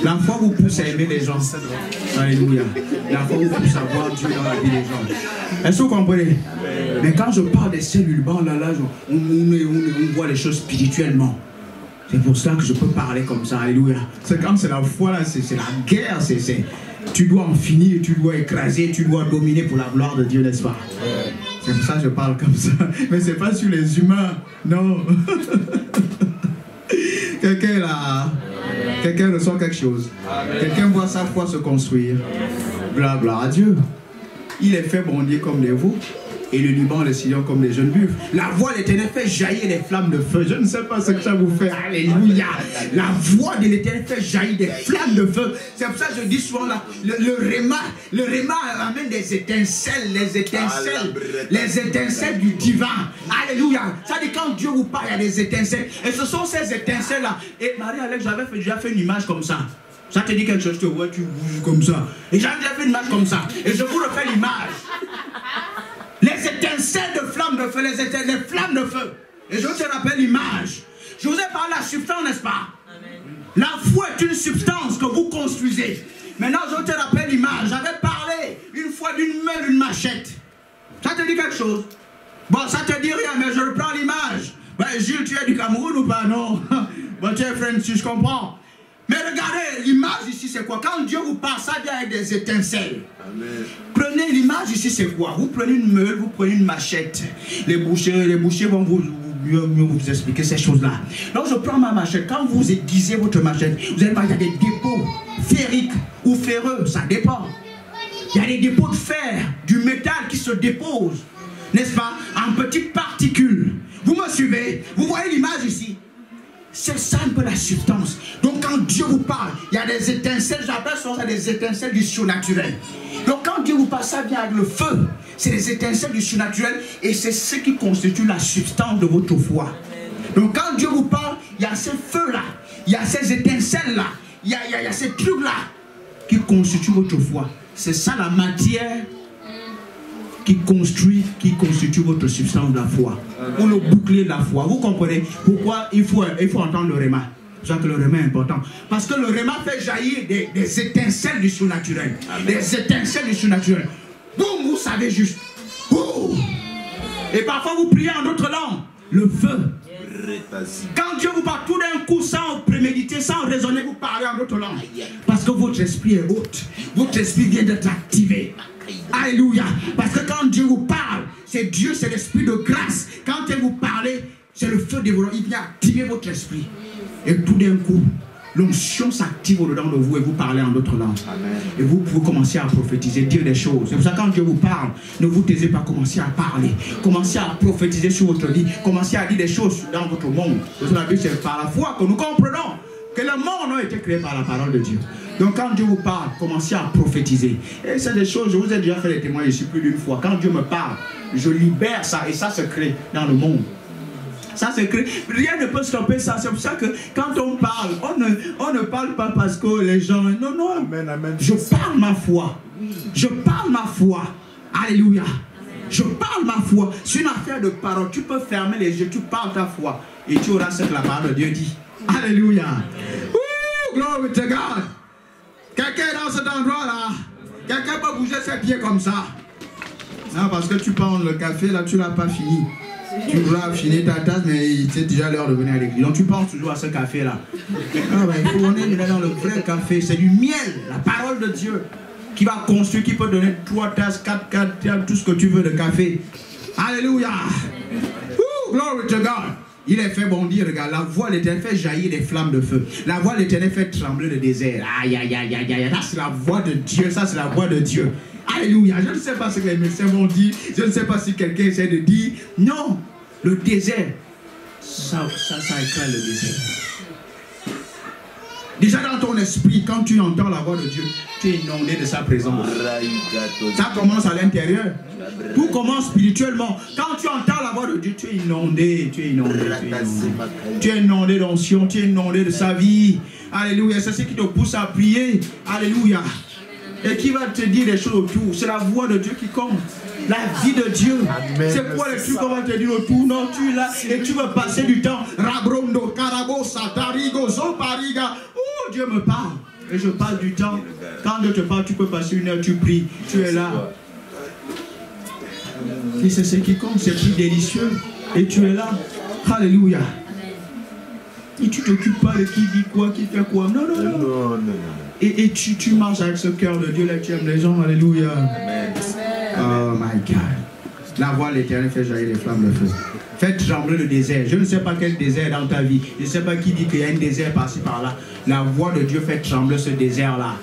La foi vous pousse à aimer les gens. Alléluia. La foi vous pousse à voir Dieu dans la vie des gens. Est-ce que vous comprenez? Mais quand je parle des cellules, on voit les choses spirituellement. C'est pour ça que je peux parler comme ça, alléluia. C'est quand c'est la foi, là, c'est la guerre, tu dois en finir, tu dois écraser, tu dois dominer pour la gloire de Dieu, n'est-ce pas? C'est pour ça que je parle comme ça. Mais c'est pas sur les humains, non. Quelqu'un là, quelqu'un ressent quelque chose. Quelqu'un voit sa foi se construire. Gloire à Dieu. Il est fait bondir comme des veaux. Et le Liban, le Sillon comme des jeunes buffles. La voix de l'Éternel fait jaillir les flammes de feu. Je ne sais pas ce que ça vous fait. Alléluia. La voix de l'Éternel fait jaillir des flammes de feu. C'est pour ça que je dis souvent là, le réma amène des étincelles, les étincelles du divin. Alléluia. Ça dit quand Dieu vous parle, il y a des étincelles. Et ce sont ces étincelles là. Et Marie-Alex, j'avais déjà fait une image comme ça. Ça te dit quelque chose, tu vois, tu bouges comme ça. Et j'avais déjà fait une image comme ça. Et je vous refais l'image. Les étincelles de flammes de feu, les flammes de feu. Et je te rappelle l'image. Je vous ai parlé de la substance, n'est-ce pas? Amen. La foi est une substance que vous construisez. Maintenant, je te rappelle l'image. J'avais parlé une fois d'une meule, d'une machette. Ça te dit quelque chose? Bon, ça te dit rien, mais je reprends l'image. Ben, Gilles, tu es du Cameroun ou pas? Non. Bon, tu es French, je comprends. Mais regardez, l'image ici, c'est quoi? Quand Dieu vous parle, ça vient avec des étincelles. Amen. Prenez l'image ici, c'est quoi? Vous prenez une meule, vous prenez une machette. Les bouchers vont mieux vous expliquer ces choses-là. Donc je prends ma machette. Quand vous aiguisez votre machette, vous allez voir, il y a des dépôts ferriques ou ferreux, ça dépend. Il y a des dépôts de fer, du métal qui se déposent, n'est-ce pas, en petites particules. Vous me suivez? Vous voyez l'image ici? C'est ça un peu la substance. Donc quand Dieu vous parle, il y a des étincelles, j'appelle ça des étincelles du surnaturel. Donc quand Dieu vous parle, ça vient avec le feu. C'est des étincelles du surnaturel et c'est ce qui constitue la substance de votre foi. Donc quand Dieu vous parle, il y a ces feux-là, il y a ces étincelles-là, il y a ces trucs-là qui constituent votre foi. C'est ça la matière qui constitue votre substance de la foi. Ou le bouclier de la foi. Vous comprenez pourquoi il faut entendre le réma. C'est pour ça que le réma est important. Parce que le réma fait jaillir des étincelles du surnaturel. Amen. Des étincelles du surnaturel. Boum, vous savez juste. Boum. Et parfois vous priez en d'autres langues. Le feu. Quand Dieu vous parle tout d'un coup, sans préméditer, sans raisonner, vous parlez en d'autres langues. Parce que votre esprit est haut. Votre esprit vient d'être activé. Alléluia. Parce que quand Dieu vous parle, c'est Dieu, c'est l'esprit de grâce. Quand il vous parle, c'est le feu dévorant. Il vient activer votre esprit. Et tout d'un coup, l'onction s'active au-dedans de vous et vous parlez en d'autres langues. Amen. Et vous pouvez commencer à prophétiser, dire des choses. C'est pour ça que quand Dieu vous parle, ne vous taisez pas, commencez à parler. Commencez à prophétiser sur votre vie. Commencez à dire des choses dans votre monde. Parce que la Bible, c'est par la foi que nous comprenons que le monde a été créé par la parole de Dieu. Donc quand Dieu vous parle, commencez à prophétiser. Et c'est des choses, je vous ai déjà fait des témoignages ici plus d'une fois. Quand Dieu me parle, je libère ça et ça se crée dans le monde. Ça se crée. Rien ne peut stopper ça. C'est pour ça que quand on parle, on ne parle pas parce que les gens... Non, non. Amen, amen. Je parle ma foi. Je parle ma foi. Alléluia. Je parle ma foi. C'est une affaire de parole. Tu peux fermer les yeux, tu parles ta foi. Et tu auras ce que la parole de Dieu dit. Alléluia. Glory to God. Quelqu'un dans cet endroit-là, quelqu'un peut bouger ses pieds comme ça. Non, parce que tu prends le café, là, tu ne l'as pas fini. Tu dois finir ta tasse, mais c'est déjà l'heure de venir à l'église. Donc tu penses toujours à ce café-là. Ah, ben, il faut qu'on est dans le vrai café. C'est du miel, la parole de Dieu, qui va construire, qui peut donner 3 tasses, 4 tasses, tout ce que tu veux de café. Alléluia. Glory to God. Il est fait bondir, regarde, la voix de l'Éternel fait jaillir des flammes de feu. La voix de l'Éternel fait trembler le désert. Aïe, aïe, aïe, aïe, aïe. Ça, c'est la voix de Dieu. Ça, c'est la voix de Dieu. Alléluia. Je ne sais pas ce que les médecins vont dire. Je ne sais pas si quelqu'un essaie de dire. Non. Le désert, ça éclaire le désert. Déjà dans ton esprit, quand tu entends la voix de Dieu, tu es inondé de sa présence. Ça commence à l'intérieur. Tout commence spirituellement. Quand tu entends la voix de Dieu, tu es inondé, tu es inondé, tu es inondé. Tu es inondé d'onction, tu es inondé de sa vie. Alléluia. C'est ce qui te pousse à prier. Alléluia. Et qui va te dire des choses autour. C'est la voix de Dieu qui compte. La vie de Dieu. C'est quoi les trucs qu'on va te dire autour? Non, tu es là et tu veux passer du temps. Rabrondo, Karabosa, Tarigo, Zopariga. Oh, Dieu me parle. Et je passe du temps. Quand Dieu te parle, tu peux passer 1 heure, tu pries. Tu es là. Et c'est ce qui compte. C'est plus délicieux. Et tu es là. Alléluia. Et tu t'occupes pas de qui dit quoi, qui fait quoi. Non, non, non. Non, non. Et tu marches avec ce cœur de Dieu, là, tu aimes les gens, alléluia. Amen. Oh my God. La voix de l'Éternel fait jaillir les flammes de feu. Faites trembler le désert. Je ne sais pas quel désert est dans ta vie. Je ne sais pas qui dit qu'il y a un désert par-ci, par-là. La voix de Dieu fait trembler ce désert-là.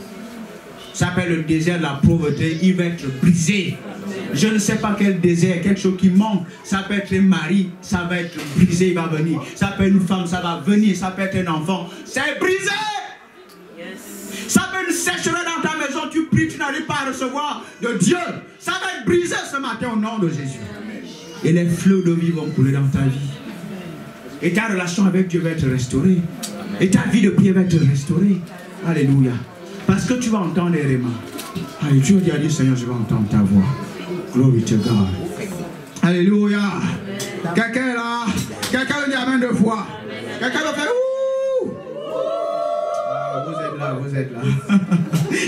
Ça s'appelle le désert de la pauvreté. Il va être brisé. Je ne sais pas quel désert, quelque chose qui manque. Ça peut être un mari, ça va être brisé, il va venir. Ça peut être une femme, ça va venir. Ça peut être un enfant. C'est brisé. Ça peut une sécheresse dans ta maison, tu pries, tu n'arrives pas à recevoir de Dieu. Ça va être brisé ce matin au nom de Jésus. Et les fleuves de vie vont couler dans ta vie. Et ta relation avec Dieu va être restaurée. Et ta vie de prière va être restaurée. Alléluia. Parce que tu vas entendre les rémas. Allez, tu vas dire, Seigneur, je vais entendre ta voix. Glory to God. Alléluia. Quelqu'un est là. Quelqu'un veut dire amen 2 fois. Quelqu'un veut faire ouh. Vous êtes là.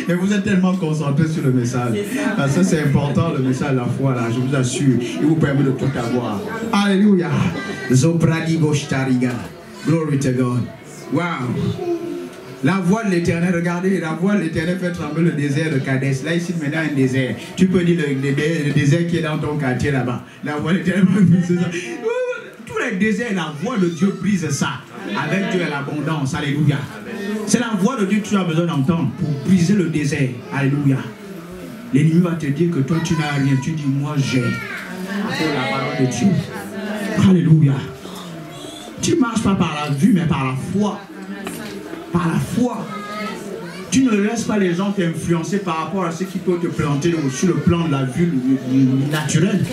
Et vous êtes tellement concentrés sur le message. Parce que c'est important, le message de la foi, là, je vous assure. Il vous permet de tout avoir. La voix de l'Éternel, regardez, la voix de l'Éternel fait trembler le désert de Kadès. Là, ici, maintenant, un désert. Tu peux dire le désert qui est dans ton quartier là-bas. La voix de l'Éternel brise ça. Tous les déserts, la voix de Dieu brise ça. Avec Dieu et l'abondance. Alléluia. C'est la voix de Dieu que tu as besoin d'entendre pour briser le désert. Alléluia. L'ennemi va te dire que toi, tu n'as rien. Tu dis, moi, j'ai. Pour la parole de Dieu. Alléluia. Tu ne marches pas par la vue, mais par la foi. Par la foi. Tu ne laisses pas les gens t'influencer par rapport à ce qui peut te planter sur le plan de la vue naturelle.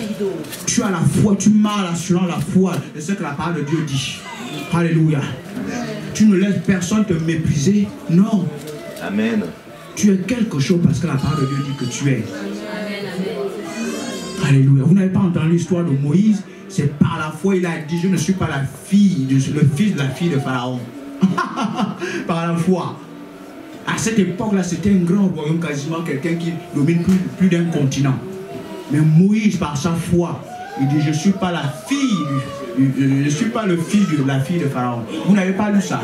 Tu as la foi, tu marches sur la foi de ce que la parole de Dieu dit. Alléluia. Tu ne laisses personne te mépriser. Non. Amen. Tu es quelque chose parce que la parole de Dieu dit que tu es. Alléluia. Vous n'avez pas entendu l'histoire de Moïse? C'est par la foi, il a dit, je ne suis pas la fille, le fils de la fille de Pharaon. Par la foi. À cette époque-là, c'était un grand royaume, quasiment quelqu'un qui domine plus d'un continent. Mais Moïse, par sa foi, il dit, je ne suis pas la fille, je ne suis pas le fils de la fille de Pharaon. Vous n'avez pas lu ça?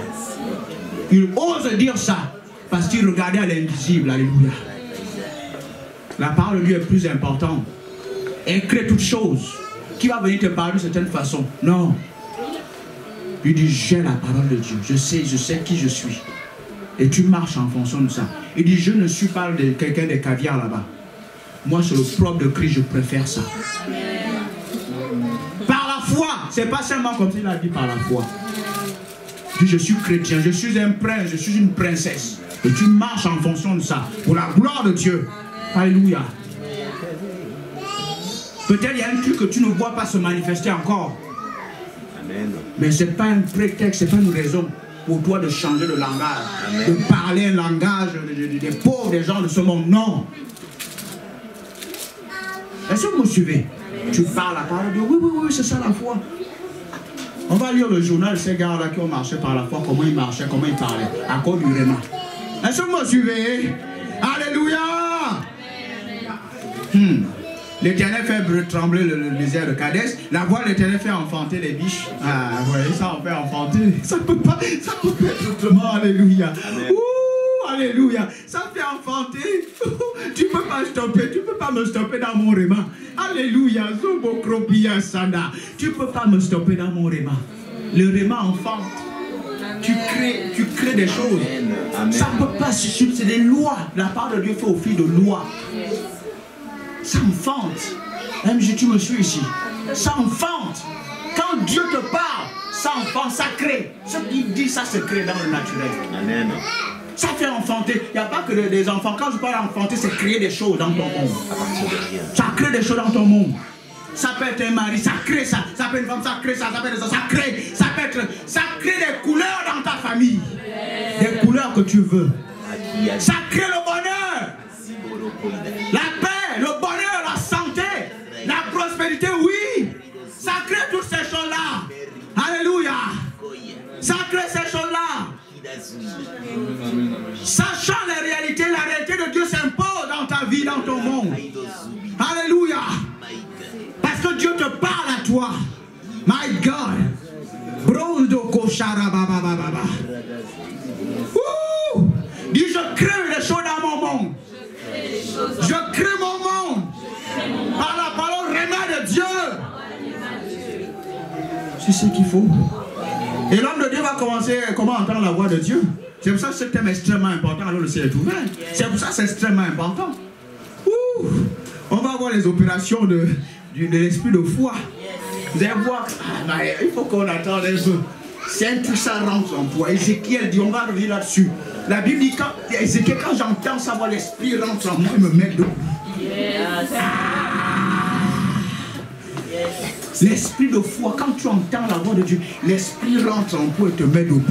Il ose dire ça, parce qu'il regardait à l'invisible. Alléluia. La parole de Dieu est plus importante. Elle crée toutes choses. Qui va venir te parler de certaine façon? Non. Il dit, j'ai la parole de Dieu. Je sais qui je suis. Et tu marches en fonction de ça. Il dit, je ne suis pas quelqu'un de caviar là-bas. Moi, sur le propre de Christ, je préfère ça. Par la foi. C'est pas seulement comme il a dit par la foi. Il dit, je suis chrétien, je suis un prince, je suis une princesse. Et tu marches en fonction de ça. Pour la gloire de Dieu. Alléluia. Peut-être il y a un truc que tu ne vois pas se manifester encore. Amen. Mais ce n'est pas un prétexte, ce n'est pas une raison pour toi de changer de langage. Amen. De parler un langage des pauvres, des gens de ce monde. Non. Est-ce que vous me suivez? Amen. Tu parles la parole de Dieu. Oui, c'est ça la foi. On va lire le journal de ces gars-là qui ont marché par la foi, comment ils marchaient, comment ils parlaient, à cause du réma. Est-ce que vous me suivez? Alléluia. L'Éternel fait trembler le désert de Kadès. La voix de l'Éternel fait enfanter les biches. Ah, vous voyez, ça on fait enfanter. Ça peut pas être autrement. Alléluia. Ouh, alléluia. Ça fait enfanter. Tu peux pas stopper. Tu peux pas me stopper dans mon réma. Alléluia. Tu peux pas me stopper dans mon réma. Le réma enfante. Tu crées des choses. Amen. Ça ne peut pas suffire. C'est des lois. La part de Dieu fait office de loi. Ça enfante. MJ, tu me suis ici. Ça enfante. Quand Dieu te parle, ça enfante, ça crée. Ce qu'il dit, ça se crée dans le naturel. Amen. Ça fait enfanter. Il n'y a pas que des enfants. Quand je parle d'enfanter, c'est créer des choses dans ton monde. Ça crée des choses dans ton monde. Ça peut être un mari, ça crée ça. Ça peut être une femme, ça crée ça. Ça peut être ça, ça crée. Ça crée des couleurs dans ta famille. Des couleurs que tu veux. Ça crée le bonheur. La paix, le bonheur, la santé, la prospérité, oui. Ça crée toutes ces choses-là. Alléluia. Ça crée ces choses-là. Sachant les réalités, la réalité de Dieu s'impose dans ta vie, dans ton monde. Alléluia. Parce que Dieu te parle à toi. My God. Brondo koshara baba baba. Dis, je crée des choses dans mon monde. Je crée mon monde par la parole réma de Dieu. C'est ce qu'il faut. Et l'homme de Dieu va commencer comment entendre la voix de Dieu. C'est pour ça que ce thème est extrêmement important. Alors le ciel est ouvert. C'est pour ça que c'est extrêmement important. On va voir les opérations de l'esprit de foi. Vous allez voir. Il faut qu'on attende un peu. C'est un truc, ça rentre en toi. Ézéchiel dit, on va revenir là-dessus. La Bible dit, Ézéchiel, quand j'entends sa voix, l'esprit rentre en moi et me met debout. L'esprit de foi, quand tu entends la voix de Dieu, l'esprit rentre en toi et te met debout.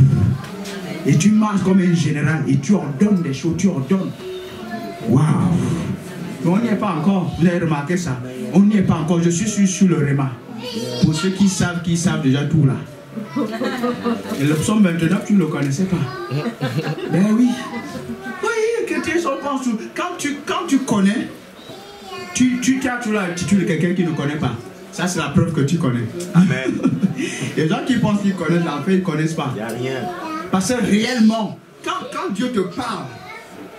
Et tu marches comme un général et tu ordonnes des choses, tu ordonnes. Waouh! Mais on n'y est pas encore. Vous avez remarqué ça? On n'y est pas encore. Je suis sur le réma. Pour ceux qui savent déjà tout là. Et le psaume 29, tu ne le connaissais pas. Ben oui. Oui, chrétiens sont pas sous. Quand tu connais, tu as toujours l'attitude de quelqu'un qui ne connaît pas. Ça, c'est la preuve que tu connais. Amen. Les gens qui pensent qu'ils connaissent, en fait, ils ne connaissent pas. Il n'y a rien. Parce que réellement, quand quand Dieu te parle,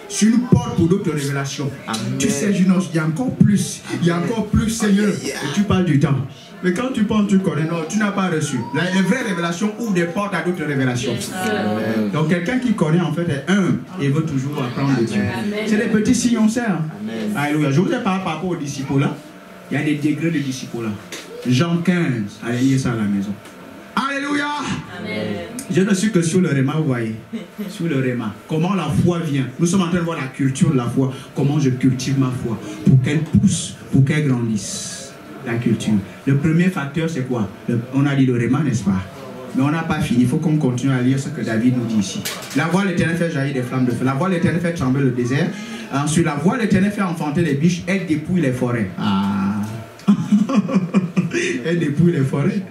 c'est une porte pour d'autres révélations. Amen. Tu sais, Junos, il y a encore plus. Il y a encore plus, Seigneur. Et tu parles du temps. Mais quand tu penses, tu connais, non, tu n'as pas reçu. Les vraies révélations ouvrent des portes à d'autres révélations. Amen. Donc quelqu'un qui connaît en fait est humble et veut toujours apprendre de Dieu. C'est des petits signes, on sait. Hein? Alléluia. Je vous ai parlé par rapport aux disciples là. Il y a des degrés de disciples là. Jean 15, allez lire ça à la maison. Alléluia. Amen. Je ne suis que sur le réma, vous voyez. Sur le réma. Comment la foi vient. Nous sommes en train de voir la culture de la foi. Comment je cultive ma foi. Pour qu'elle pousse, pour qu'elle grandisse. La culture. Le premier facteur, c'est quoi? On a dit le réma, n'est-ce pas? Mais on n'a pas fini. Il faut qu'on continue à lire ce que David nous dit ici. La voix de l'Éternel fait jaillir des flammes de feu. La voix de l'Éternel fait trembler le désert. Ensuite, la voix de l'Éternel fait enfanter les biches. Elle dépouille les forêts. Ah. Elle dépouille les forêts.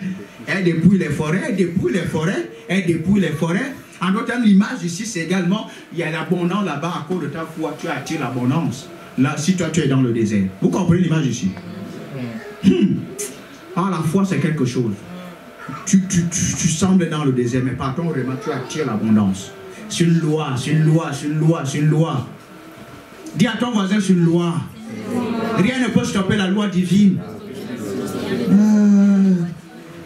Elle dépouille les forêts, elle dépouille les forêts, elle dépouille les forêts. En d'autres termes, l'image ici, c'est également, il y a l'abondance là-bas à cause de ta foi, tu attires l'abondance. Là, si toi, tu es dans le désert. Vous comprenez l'image ici? Ah, la foi, c'est quelque chose. Tu sembles dans le désert, mais par ton vraiment, tu attires l'abondance. C'est une loi, c'est une loi, c'est une loi, c'est une loi. Dis à ton voisin, c'est une loi. Rien ne peut stopper la loi divine.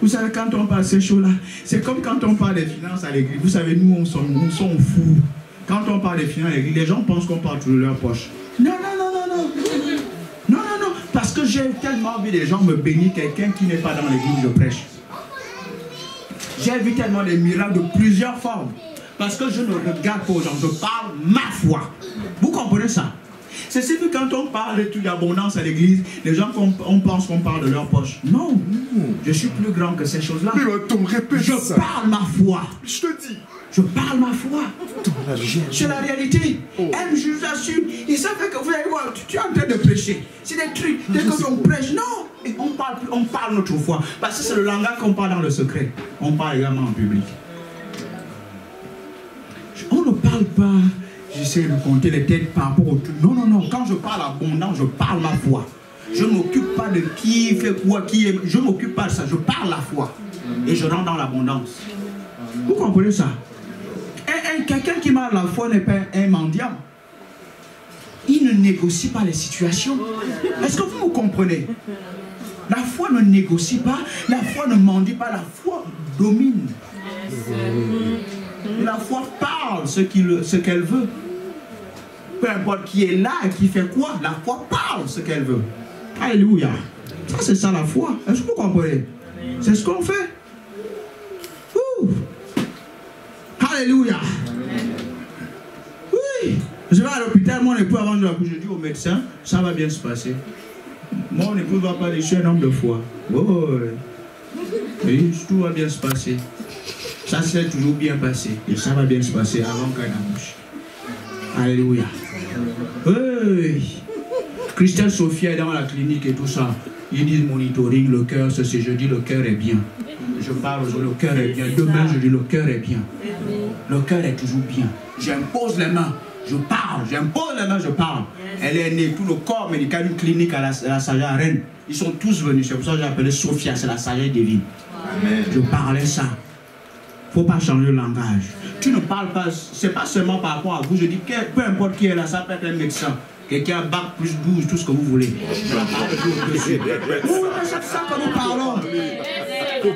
Vous savez, quand on parle de ces choses-là, c'est comme quand on parle des finances à l'église. Vous savez, nous, on sommes fous. Quand on parle des finances à l'église, les gens pensent qu'on parle de leur poche. Non, non, non, non, non. Non, non, non. Parce que j'ai tellement vu des gens me bénir, quelqu'un qui n'est pas dans l'église, je prêche. J'ai vu tellement des miracles de plusieurs formes. Parce que je ne regarde pas aux gens, je parle ma foi. Vous comprenez ça? C'est ce que quand on parle de toute abondance à l'église, les gens on pense qu'on parle de leur poche. Non, je suis plus grand que ces choses-là. Je parle ma foi. Je te dis. Je parle ma foi. C'est la réalité. Elle, je vous assure, ils savent que vous allez voir, tu es en train de prêcher. C'est des trucs, dès que on prêche, non. Et on parle notre foi. Parce que c'est le langage qu'on parle dans le secret. On parle également en public. On ne parle pas. J'essaie de compter les têtes par rapport au tout. Non, non, non. Quand je parle abondant, je parle ma foi. Je ne m'occupe pas de qui fait quoi, qui est. Je ne m'occupe pas de ça. Je parle la foi. Et je rentre dans l'abondance. Vous comprenez ça? Quelqu'un qui parle la foi n'est pas un mendiant. Il ne négocie pas les situations. Est-ce que vous comprenez? La foi ne négocie pas. La foi ne mendie pas. La foi domine. La foi parle ce qu'elle veut. Peu importe qui est là et qui fait quoi, la foi parle ce qu'elle veut. Alléluia. Ça, c'est ça la foi. Est-ce que vous comprenez? C'est ce qu'on fait. Ouh. Alléluia. Oui. Je vais à l'hôpital, mon époux, avant de la couche, je dis au médecin, ça va bien se passer. Mon époux ne va pas dire, je suis un homme de foi. Oh. Oui, tout va bien se passer. Ça s'est toujours bien passé. Et ça va bien se passer avant qu'elle accouche. Alléluia. Oui. Christelle Sophia est dans la clinique et tout ça. Ils disent monitoring, le cœur, je dis le cœur est bien. Je parle aujourd'hui, le cœur est bien. Demain, je dis le cœur est bien. Le cœur est toujours bien. J'impose les mains, je parle. J'impose les mains, je parle. Elle est née, tout le corps médical d'une clinique à la sagesse à Rennes. Ils sont tous venus. C'est pour ça que j'ai appelé Sophia, c'est la sagesse divine. Amen. Je parlais ça. Il ne faut pas changer le langage. Tu ne parles pas, ce n'est pas seulement par rapport à vous. Je dis, peu importe qui est là, ça peut être un médecin. Quelqu'un a bac plus 12, tout ce que vous voulez. Je parle de dessus. Oh, c'est ça que nous parlons.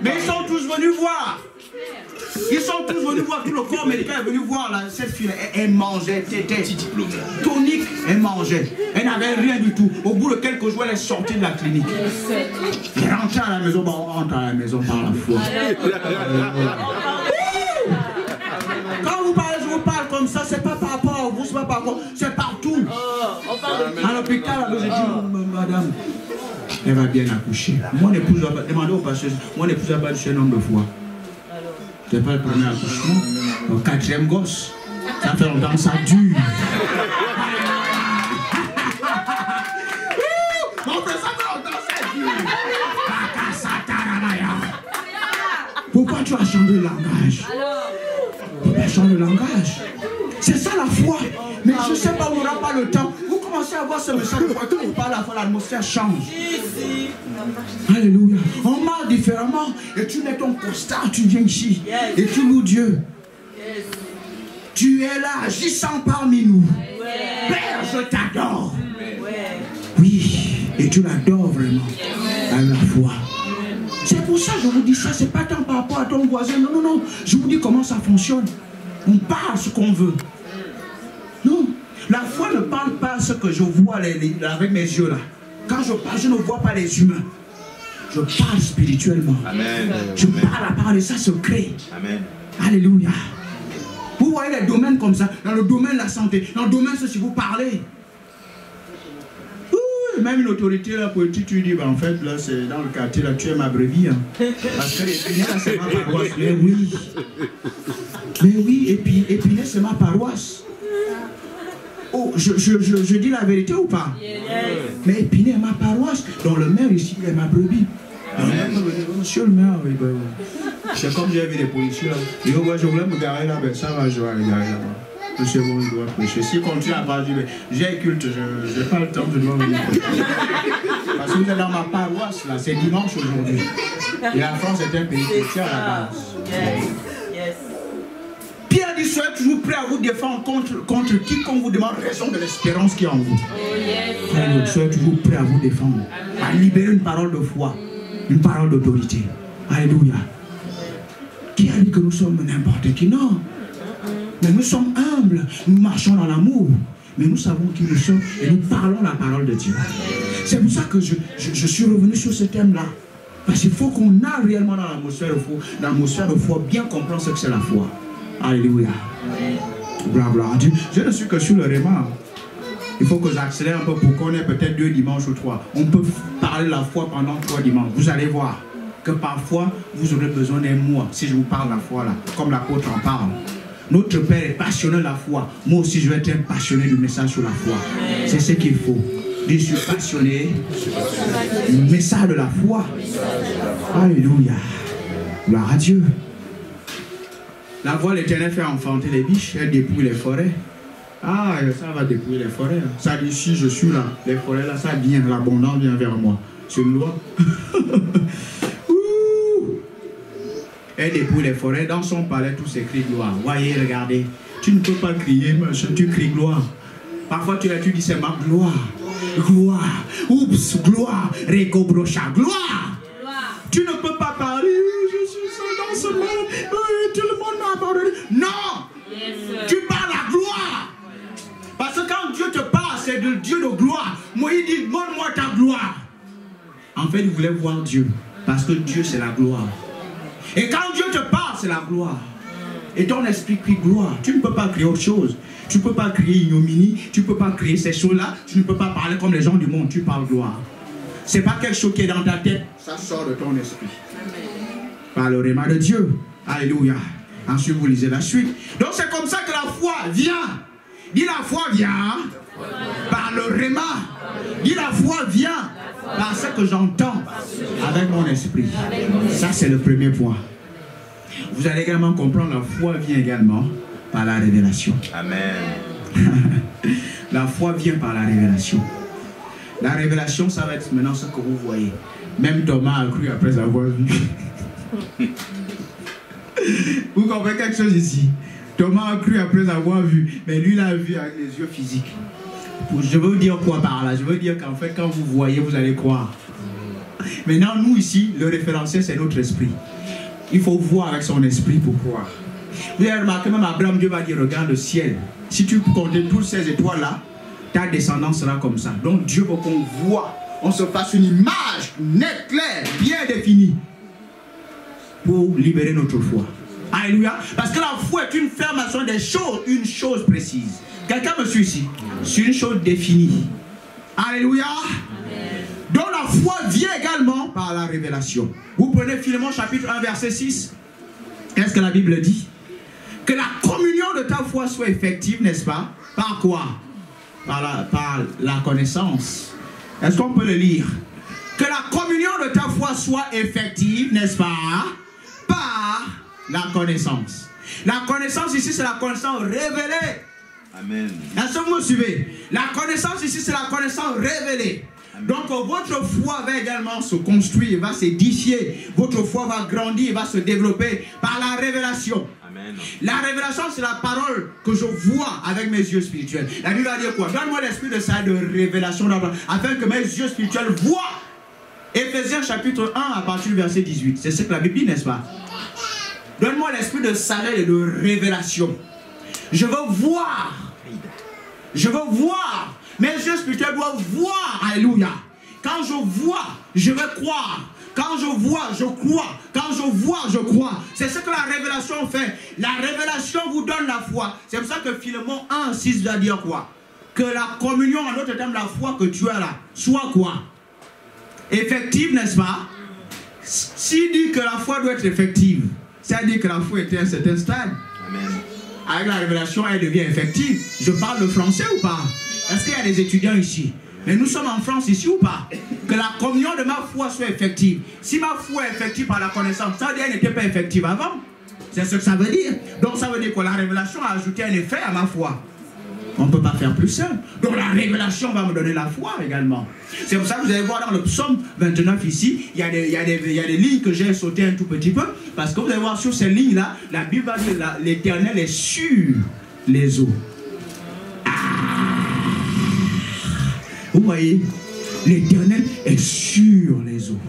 Mais ils sont tous venus voir. Ils sont tous venus voir, tout le corps médical est venu voir là, cette fille. Elle mangeait, tonique, elle mangeait. Elle n'avait rien du tout. Au bout de quelques jours, elle est sortie de la clinique. Elle est rentrée à la maison, on rentre à la maison par la foi. Quand vous parlez, je vous parle comme ça, c'est pas par rapport à vous, c'est pas par rapport, c'est partout. À l'hôpital, je dis, madame, elle va bien accoucher. Mon épouse va pas, demandez au pasteur, mon épouse va pas être un homme de foi. C'est pas le premier accouchement, le quatrième gosse. Ça fait longtemps que ça dure. Pourquoi tu as changé le langage? Pourquoi changer le langage? C'est ça la foi. Mais je ne sais pas, on n'aura pas le temps. Vous commencez à voir ce message de foi. Quand on parle la foi, l'atmosphère change. Alléluia. On parle différemment. Et tu mets ton constat, tu viens ici. Et tu loues Dieu. Tu es là, agissant parmi nous. Père, je t'adore. Oui, et tu l'adores vraiment à la foi. C'est pour ça que je vous dis ça, c'est pas tant par rapport à ton voisin. Non, non, non. Je vous dis comment ça fonctionne. On parle ce qu'on veut. Non. La foi ne parle pas ce que je vois avec mes yeux là. Quand je parle, je ne vois pas les humains. Je parle spirituellement. Amen. Je parle à part de ça secret. Amen. Alléluia. Vous voyez les domaines comme ça. Dans le domaine de la santé. Dans le domaine de si vous parlez. Même une autorité là, politique, tu dis, bah, en fait, là, c'est dans le quartier, là, tu es ma brebis. Hein. Parce que Épinay, là, c'est ma paroisse. Mais oui. Mais oui, Épinay, c'est ma paroisse. Oh, je dis la vérité ou pas? Mais Épinay est ma paroisse. Donc le maire ici, il est ma brebis. Monsieur le maire, oui, ben, c'est comme j'ai vu les policiers là. Je voulais me garer là, ben ça va, je vais aller garer là-bas. Monsieur, bon, il doit prêcher. Si continue à parler, j'ai culte, je n'ai pas le temps, je dois venir. Parce que vous êtes dans ma paroisse, là, c'est dimanche aujourd'hui. Et la France est un pays chrétien à la base. Pierre dit, soyez toujours prêt à vous défendre contre quiconque vous demande raison de l'espérance qui est en vous. Soyez toujours prêt à vous défendre, à libérer une parole de foi, une parole d'autorité. Alléluia. Qui a dit que nous sommes n'importe qui? Non. Mais nous sommes humbles, nous marchons dans l'amour, mais nous savons qui nous sommes et nous parlons la parole de Dieu. C'est pour ça que je suis revenu sur ce thème-là. Parce qu'il faut qu'on a réellement dans l'atmosphère de foi, bien comprendre ce que c'est la foi. Alléluia. Gloire à Dieu. Je ne suis que sur le réma. Il faut que j'accélère un peu pour qu'on ait peut-être 2 dimanches ou 3. On peut parler de la foi pendant 3 dimanches. Vous allez voir que parfois, vous aurez besoin d'un mois si je vous parle de la foi là, comme l'apôtre en parle. Notre Père est passionné de la foi. Moi aussi, je vais être passionné du message sur la foi. C'est ce qu'il faut. Je suis passionné du message de la foi. Alléluia. Gloire à Dieu. La voix de l'Éternel fait enfanter les biches. Elle dépouille les forêts. Ah, ça va dépouiller les forêts. Ça dit, si je suis là, les forêts là, ça vient, l'abondance vient vers moi. C'est une loi. Elle dépouille les forêts. Dans son palais, tout s'écrit gloire. Voyez, regardez. Tu ne peux pas crier, machin, tu cries gloire. Parfois, tu dis, c'est ma gloire. Gloire. Oups, gloire. Récobrocha. Gloire. Tu ne peux pas parler. Je suis seul dans ce monde. Tout le monde m'a abandonné. Non. Tu parles la gloire. Parce que quand Dieu te parle, c'est le Dieu de gloire. Moïse dit, montre-moi ta gloire. En fait, il voulait voir Dieu. Parce que Dieu, c'est la gloire. Et quand Dieu te parle, c'est la gloire. Et ton esprit crie gloire. Tu ne peux pas crier autre chose. Tu ne peux pas crier ignominie. Tu ne peux pas crier ces choses-là. Tu ne peux pas parler comme les gens du monde. Tu parles gloire. Ce n'est pas quelque chose qui est dans ta tête. Ça sort de ton esprit. Par le réma de Dieu. Alléluia. Ensuite, vous lisez la suite. Donc, c'est comme ça que la foi vient. Dis la foi vient par le réma. Dis la foi vient par ce que j'entends avec mon esprit. Ça, c'est le premier point. Vous allez également comprendre la foi vient également par la révélation. Amen. La foi vient par la révélation. La révélation, ça va être maintenant ce que vous voyez. Même Thomas a cru après avoir vu. Vous comprenez quelque chose ici? Thomas a cru après avoir vu, mais lui l'a vu avec les yeux physiques. Je veux dire quoi par là? Je veux dire qu'en fait, quand vous voyez, vous allez croire. Maintenant, nous ici, le référentiel, c'est notre esprit. Il faut voir avec son esprit pour croire. Vous avez remarqué, même Abraham, Dieu va dire, regarde le ciel. Si tu comptes toutes ces étoiles-là, ta descendance sera comme ça. Donc Dieu veut qu'on voit, on se fasse une image nette, claire, bien définie, pour libérer notre foi. Alléluia. Parce que la foi est une fermation des choses, une chose précise. Quelqu'un me suit ici? C'est une chose définie. Alléluia. Donc la foi vient également par la révélation. Vous prenez Philémon chapitre 1 verset 6. Qu'est-ce que la Bible dit? Que la communion de ta foi soit effective, n'est-ce pas? Par quoi? Par la connaissance. Est-ce qu'on peut le lire? Que la communion de ta foi soit effective, n'est-ce pas? Par la connaissance. La connaissance ici, c'est la connaissance révélée. Amen. Est-ce que vous me suivez? La connaissance ici, c'est la connaissance révélée. Amen. Donc votre foi va également se construire, va s'édifier. Votre foi va grandir, va se développer par la révélation. Amen. La révélation, c'est la parole que je vois avec mes yeux spirituels. La Bible va dire quoi? Donne-moi l'esprit de ça, de révélation, afin que mes yeux spirituels voient. Éphésiens chapitre 1 à partir du verset 18. C'est ce que la Bible dit, n'est-ce pas? Donne-moi l'esprit de sagesse et de révélation. Je veux voir. Je veux voir. Mes yeux spirituels doivent voir. Alléluia. Quand je vois, je vais croire. Quand je vois, je crois. Quand je vois, je crois. C'est ce que la révélation fait. La révélation vous donne la foi. C'est pour ça que Philémon 1:6 va dire quoi? Que la communion, en d'autres termes, la foi que tu as là, soit quoi? Effective, n'est-ce pas? S'il dit que la foi doit être effective, ça veut dire que la foi était à un certain stade. Amen. Avec la révélation, elle devient effective. Je parle le français ou pas? Est-ce qu'il y a des étudiants ici? Mais nous sommes en France ici ou pas? Que la communion de ma foi soit effective. Si ma foi est effective par la connaissance, ça veut dire qu'elle n'était pas effective avant. C'est ce que ça veut dire. Donc ça veut dire que la révélation a ajouté un effet à ma foi. On ne peut pas faire plus simple. Donc la révélation va me donner la foi également. C'est pour ça que vous allez voir dans le psaume 29 ici, il y a des lignes que j'ai sautées un tout petit peu. Parce que vous allez voir sur ces lignes-là, la Bible va dire l'Éternel est sur les eaux. Vous voyez, l'Éternel est sur les eaux.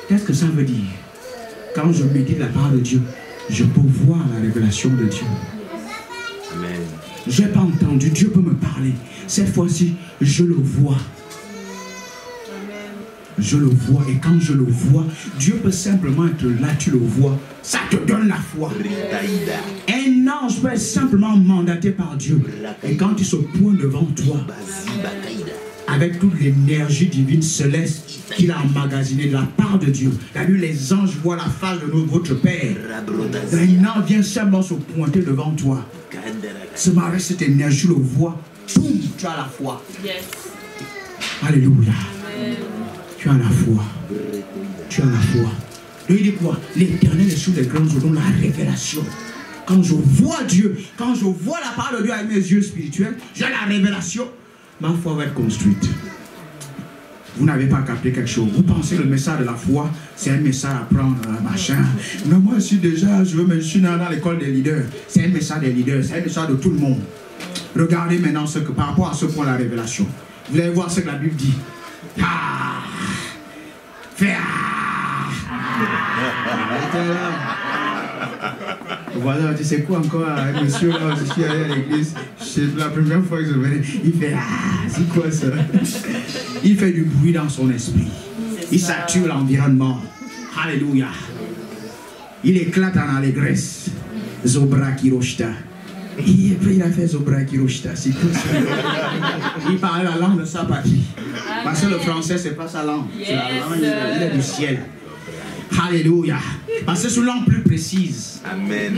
Qu'est-ce que ça veut dire? Quand je médite la parole de Dieu, je peux voir la révélation de Dieu. Amen. Je n'ai pas entendu, Dieu peut me parler. Cette fois-ci, je le vois. Je le vois, et quand je le vois, Dieu peut simplement être là, tu le vois. Ça te donne la foi. Un ange peut être simplement mandaté par Dieu. Et quand il se pointe devant toi, avec toute l'énergie divine céleste qu'il a emmagasinée de la part de Dieu. Les anges voient la face de votre Père. Un ange vient simplement se pointer devant toi. Seulement avec cette énergie, tu le vois. Boum, tu as la foi. Yes. Alléluia. Amen. Tu as la foi. Tu as la foi. Et il dit quoi? L'Éternel est sur les grands eaux, donc la révélation. Quand je vois Dieu, quand je vois la parole de Dieu avec mes yeux spirituels, j'ai la révélation. Ma foi va être construite. Vous n'avez pas capté quelque chose. Vous pensez que le message de la foi, c'est un message à prendre, machin. Mais moi, je suis dans l'école des leaders. C'est un message des leaders, c'est un message de tout le monde. Regardez maintenant ce que, par rapport à ce point, la révélation. Vous allez voir ce que la Bible dit. Ah, fais Voilà, tu sais quoi encore, un monsieur là, je suis allé à l'église, c'est la première fois que je venais, il fait c'est quoi ça? Il fait du bruit dans son esprit. Il sature l'environnement. Alléluia. Il éclate en allégresse. Zobra Kiroshta. Et puis il a fait Zobra Kiroshta, c'est quoi ça? Il parle la langue de sa patrie. Parce que le français, c'est pas sa langue. C'est la langue, il est du ciel. Alléluia. Parce que c'est une langue plus précise. Amen.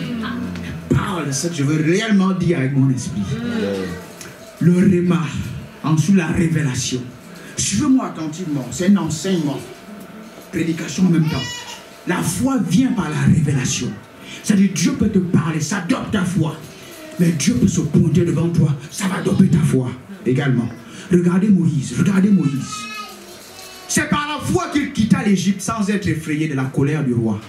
Parle de ce que je veux réellement dire avec mon esprit. Le réma, ensuite la révélation. Suivez-moi attentivement, c'est un enseignement. Prédication en même temps. La foi vient par la révélation. C'est-à-dire Dieu peut te parler, ça dope ta foi. Mais Dieu peut se pointer devant toi, ça va doper ta foi également. Regardez Moïse, regardez Moïse. C'est par la foi qu'il quitta l'Égypte sans être effrayé de la colère du roi.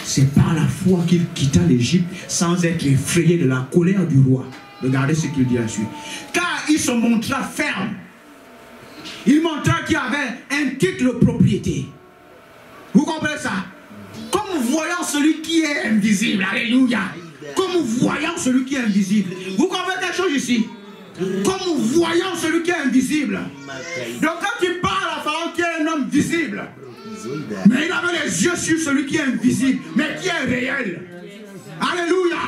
C'est par la foi qu'il quitta l'Égypte sans être effrayé de la colère du roi. Regardez ce qu'il dit là-dessus. Car il se montra ferme. Il montra qu'il avait un titre de propriété. Vous comprenez ça? Comme voyant celui qui est invisible. Alléluia. Comme voyant celui qui est invisible. Vous comprenez quelque chose ici? Comme voyant celui qui est invisible. Donc quand tu parles à Pharaon qui est un homme visible, mais il avait les yeux sur celui qui est invisible, mais qui est réel. Alléluia.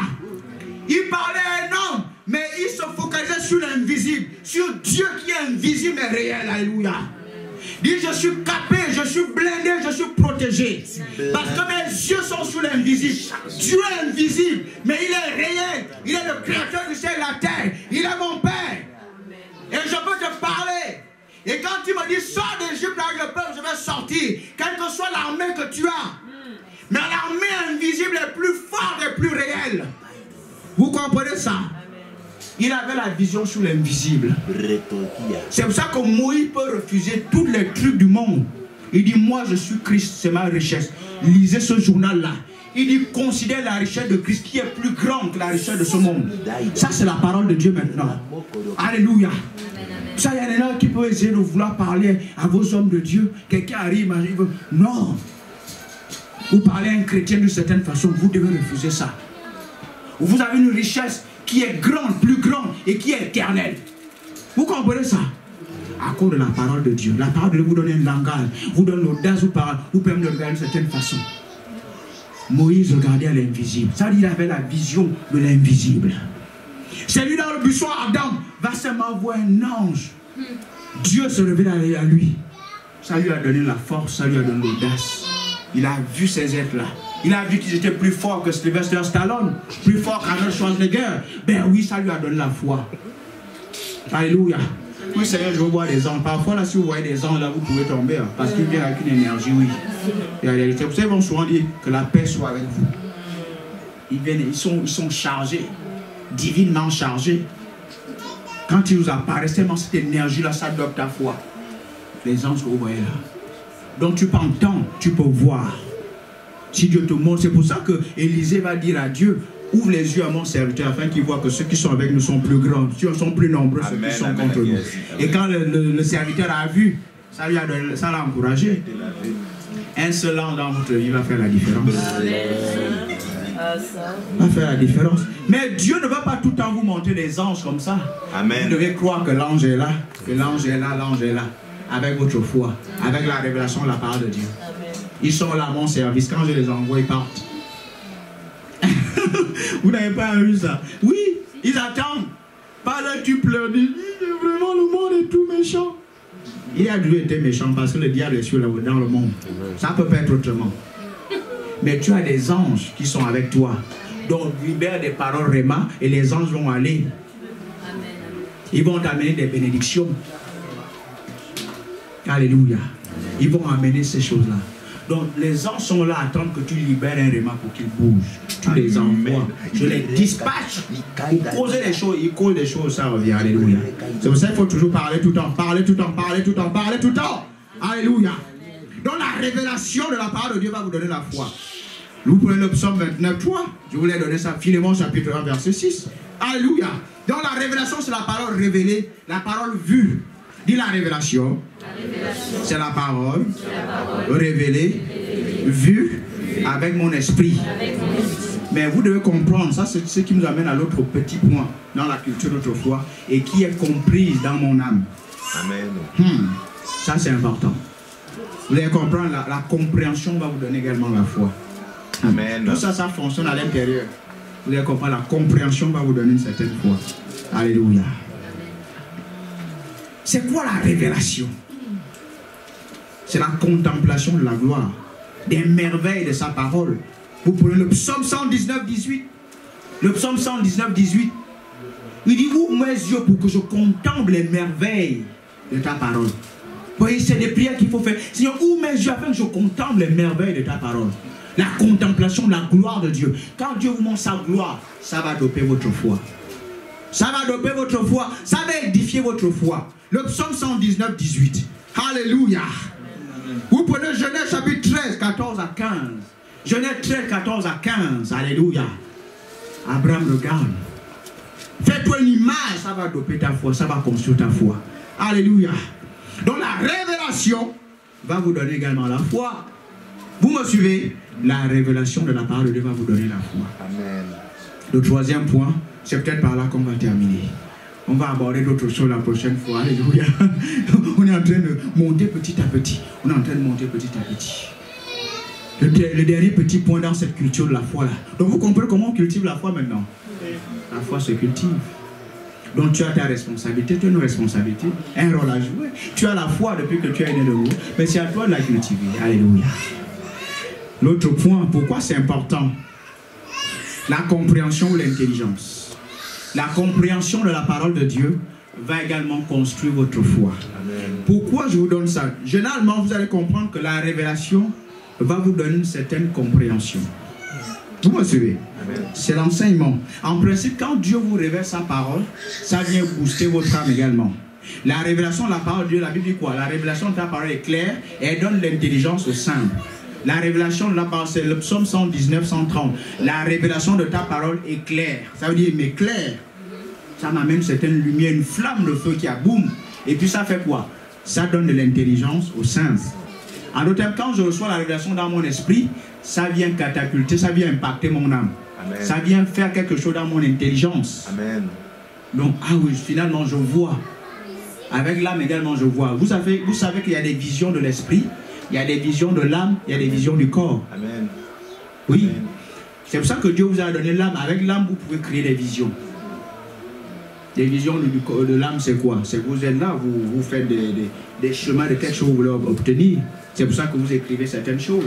Il parlait à un homme, mais il se focalisait sur l'invisible, sur Dieu qui est invisible et réel. Alléluia. Il dit, je suis capé, je suis blindé, je suis protégé. Parce que mes yeux sont sur l'invisible. Dieu est invisible, mais il est réel. Il est le créateur du ciel et de la terre. Il est mon Père. Et je peux te parler. Et quand il me dit, sors d'Égypte avec le peuple, je vais sortir. Quelle que soit l'armée que tu as. Mais l'armée invisible est plus forte et plus réelle. Vous comprenez ça? Il avait la vision sur l'invisible. C'est pour ça que Moïse peut refuser tous les trucs du monde. Il dit, moi je suis Christ, c'est ma richesse. Lisez ce journal-là. Il dit considère la richesse de Christ qui est plus grande que la richesse de ce monde. Ça, c'est la parole de Dieu maintenant. Alléluia. Ça, il y a des gens qui peuvent essayer de vouloir parler à vos hommes de Dieu. Quelqu'un arrive. Non. Vous parlez à un chrétien d'une certaine façon, vous devez refuser ça. Vous avez une richesse qui est grande, plus grande et qui est éternelle. Vous comprenez ça? À cause de la parole de Dieu. La parole de Dieu vous donne un langage, vous donne l'audace, vous permet de regarder d'une certaine façon. Moïse regardait à l'invisible. Ça dit, il avait la vision de l'invisible. C'est lui dans le buisson, Adam va seulement voir un ange. Dieu se révèle à lui. Ça lui a donné la force, ça lui a donné l'audace. Il a vu ces êtres-là. Il a vu qu'ils étaient plus forts que Sylvester Stallone, plus forts qu'Arnold Schwarzenegger. Ben oui, ça lui a donné la foi. Alléluia. Oui, Seigneur, je veux voir des anges. Parfois, là, si vous voyez des anges, là, vous pouvez tomber. Hein, parce qu'ils viennent avec une énergie, oui. Et la réalité, vous savez, ils vont souvent dire que la paix soit avec vous. Ils viennent, ils sont chargés, divinement chargés. Quand ils vous apparaissent, tellement cette énergie-là, ça dope ta foi. Les anges que vous voyez là. Donc tu peux entendre, tu peux voir. Si Dieu te montre, c'est pour ça que Élisée va dire à Dieu, ouvre les yeux à mon serviteur afin qu'il voit que ceux qui sont avec nous sont plus grands, ceux sont plus nombreux, ceux qui sont contre nous. Et quand le serviteur a vu, ça l'a encouragé. Un seul ange dans votre vie va faire la différence. Va faire la différence. Mais Dieu ne va pas tout le temps vous montrer des anges comme ça. Amen. Vous devez croire que l'ange est là, que l'ange est là, l'ange est là. Avec votre foi, avec la révélation de la parole de Dieu. Amen. Ils sont là à mon service. Quand je les envoie, ils partent. Vous n'avez pas vu ça? Oui, ils attendent. Pas là, tu pleures. Vraiment, le monde est tout méchant. Il a dû être méchant parce que le diable est sur dans le monde. Ça peut pas être autrement. Mais tu as des anges qui sont avec toi. Donc, libère des paroles réma et les anges vont aller. Ils vont t'amener des bénédictions. Alléluia. Ils vont amener ces choses-là. Donc les anges sont là à attendre que tu libères un réma pour qu'ils bougent. Tu les envoies. Je les dispatche. Pour causer des choses, ils causent des choses, ça revient. Alléluia. C'est pour ça qu'il faut toujours parler tout le temps. Parler tout le temps, parler tout le temps, parler tout le temps. Alléluia. Donc la révélation de la parole de Dieu va vous donner la foi. Vous prenez le psaume 29, 3. Je vous l'ai donné ça, Philémon chapitre 1, verset 6. Alléluia. Donc la révélation, c'est la parole révélée, la parole vue. Dis la révélation. C'est la parole révélée, vue avec mon esprit. Mais vous devez comprendre, ça c'est ce qui nous amène à l'autre petit point dans la culture d'autrefois et qui est comprise dans mon âme. Amen. Ça c'est important. Vous allez comprendre, la compréhension va vous donner également la foi. Amen. Tout ça, ça fonctionne à l'intérieur. Vous allez comprendre, la compréhension va vous donner une certaine foi. Alléluia. C'est quoi la révélation? C'est la contemplation de la gloire, des merveilles de sa parole. Vous prenez le psaume 119, 18. Le psaume 119, 18. Il dit, ouvre mes yeux pour que je contemple les merveilles de ta parole. Vous voyez, c'est des prières qu'il faut faire. Seigneur, ouvre mes yeux afin que je contemple les merveilles de ta parole. La contemplation de la gloire de Dieu. Quand Dieu vous montre sa gloire, ça va doper votre foi. Ça va doper votre foi. Ça va édifier votre foi. Le psaume 119, 18. Alléluia. Vous prenez Genèse chapitre 13, 14 à 15. Genèse 13, 14 à 15. Alléluia. Abraham regarde. Fais-toi une image, ça va doper ta foi, ça va construire ta foi. Alléluia. Donc la révélation va vous donner également la foi. Vous me suivez? La révélation de la parole de Dieu va vous donner la foi. Amen. Le troisième point, c'est peut-être par là qu'on va terminer. On va aborder d'autres choses la prochaine fois. Alléluia. On est en train de monter petit à petit. On est en train de monter petit à petit. Le dernier petit point dans cette culture de la foi là. Donc vous comprenez comment on cultive la foi maintenant? La foi se cultive. Donc tu as ta responsabilité, tu as une responsabilité, un rôle à jouer. Tu as la foi depuis que tu es né de vous, mais c'est à toi de la cultiver. Alléluia. L'autre point, pourquoi c'est important? La compréhension ou l'intelligence. La compréhension de la parole de Dieu va également construire votre foi. Amen. Pourquoi je vous donne ça? Généralement, vous allez comprendre que la révélation va vous donner une certaine compréhension. Vous me suivez? C'est l'enseignement. En principe, quand Dieu vous révèle sa parole, ça vient booster votre âme également. La révélation de la parole de Dieu, la Bible dit quoi? La révélation de ta parole est claire et elle donne l'intelligence au simple. La révélation de la parole, c'est le psaume 119, 130. La révélation de ta parole est claire. Ça veut dire, mais clair. Ça m'amène certaine lumière, une flamme de feu qui a boum. Et puis ça fait quoi? Ça donne de l'intelligence aux saints. En d'autres termes, quand je reçois la révélation dans mon esprit, ça vient catapulter, ça vient impacter mon âme. Amen. Ça vient faire quelque chose dans mon intelligence. Amen. Donc, ah oui, finalement, je vois. Avec l'âme également, je vois. Vous savez qu'il y a des visions de l'esprit, il y a des visions de l'âme, il y a des visions du corps. Amen. Oui. C'est pour ça que Dieu vous a donné l'âme. Avec l'âme, vous pouvez créer des visions. Les visions de l'âme, c'est quoi? C'est que vous êtes là, vous faites des chemins de quelque chose que vous voulez obtenir. C'est pour ça que vous écrivez certaines choses.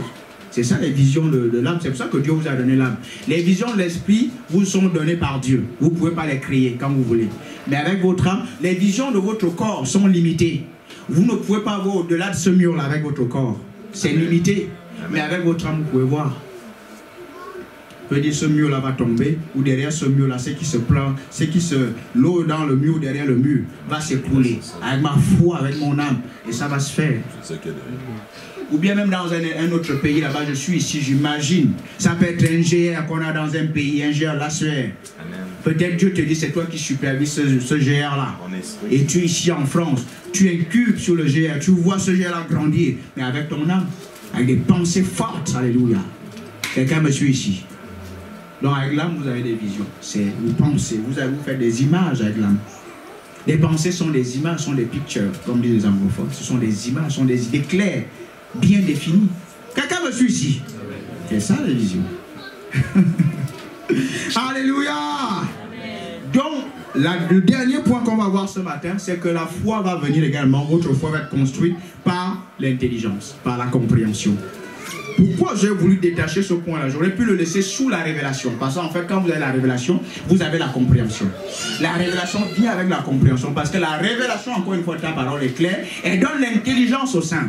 C'est ça les visions de l'âme. C'est pour ça que Dieu vous a donné l'âme. Les visions de l'esprit vous sont données par Dieu. Vous ne pouvez pas les créer quand vous voulez. Mais avec votre âme, les visions de votre corps sont limitées. Vous ne pouvez pas voir au-delà de ce mur-là avec votre corps. C'est limité. Mais avec votre âme, vous pouvez voir. Vous pouvez dire ce mur-là va tomber, ou derrière ce mur-là, l'eau dans le mur, derrière le mur, va s'écouler. Avec ma foi, avec mon âme. Et ça va se faire. Ou bien même dans un autre pays, là-bas, je suis ici, j'imagine. Ça peut être un GR qu'on a dans un pays, un GR la sueur. Peut-être Dieu te dit, c'est toi qui supervises ce GR-là. Et tu es ici en France, tu incubes sur le GR, tu vois ce GR-là grandir, mais avec ton âme, avec des pensées fortes, alléluia. Quelqu'un me suit ici. Donc avec l'âme, vous avez des visions. Vous pensez, vous faites des images avec l'âme. Les pensées sont des images, sont des pictures, comme disent les anglophones. Ce sont des images, sont des idées claires, bien définies. Quelqu'un me suit ici? C'est ça les visions. Alléluia. Donc, le dernier point qu'on va voir ce matin, c'est que la foi va venir également, votre foi va être construite par l'intelligence, par la compréhension. Pourquoi j'ai voulu détacher ce point-là? J'aurais pu le laisser sous la révélation. Parce qu'en fait, quand vous avez la révélation, vous avez la compréhension. La révélation vient avec la compréhension. Parce que la révélation, encore une fois, ta parole est claire, elle donne l'intelligence au sein.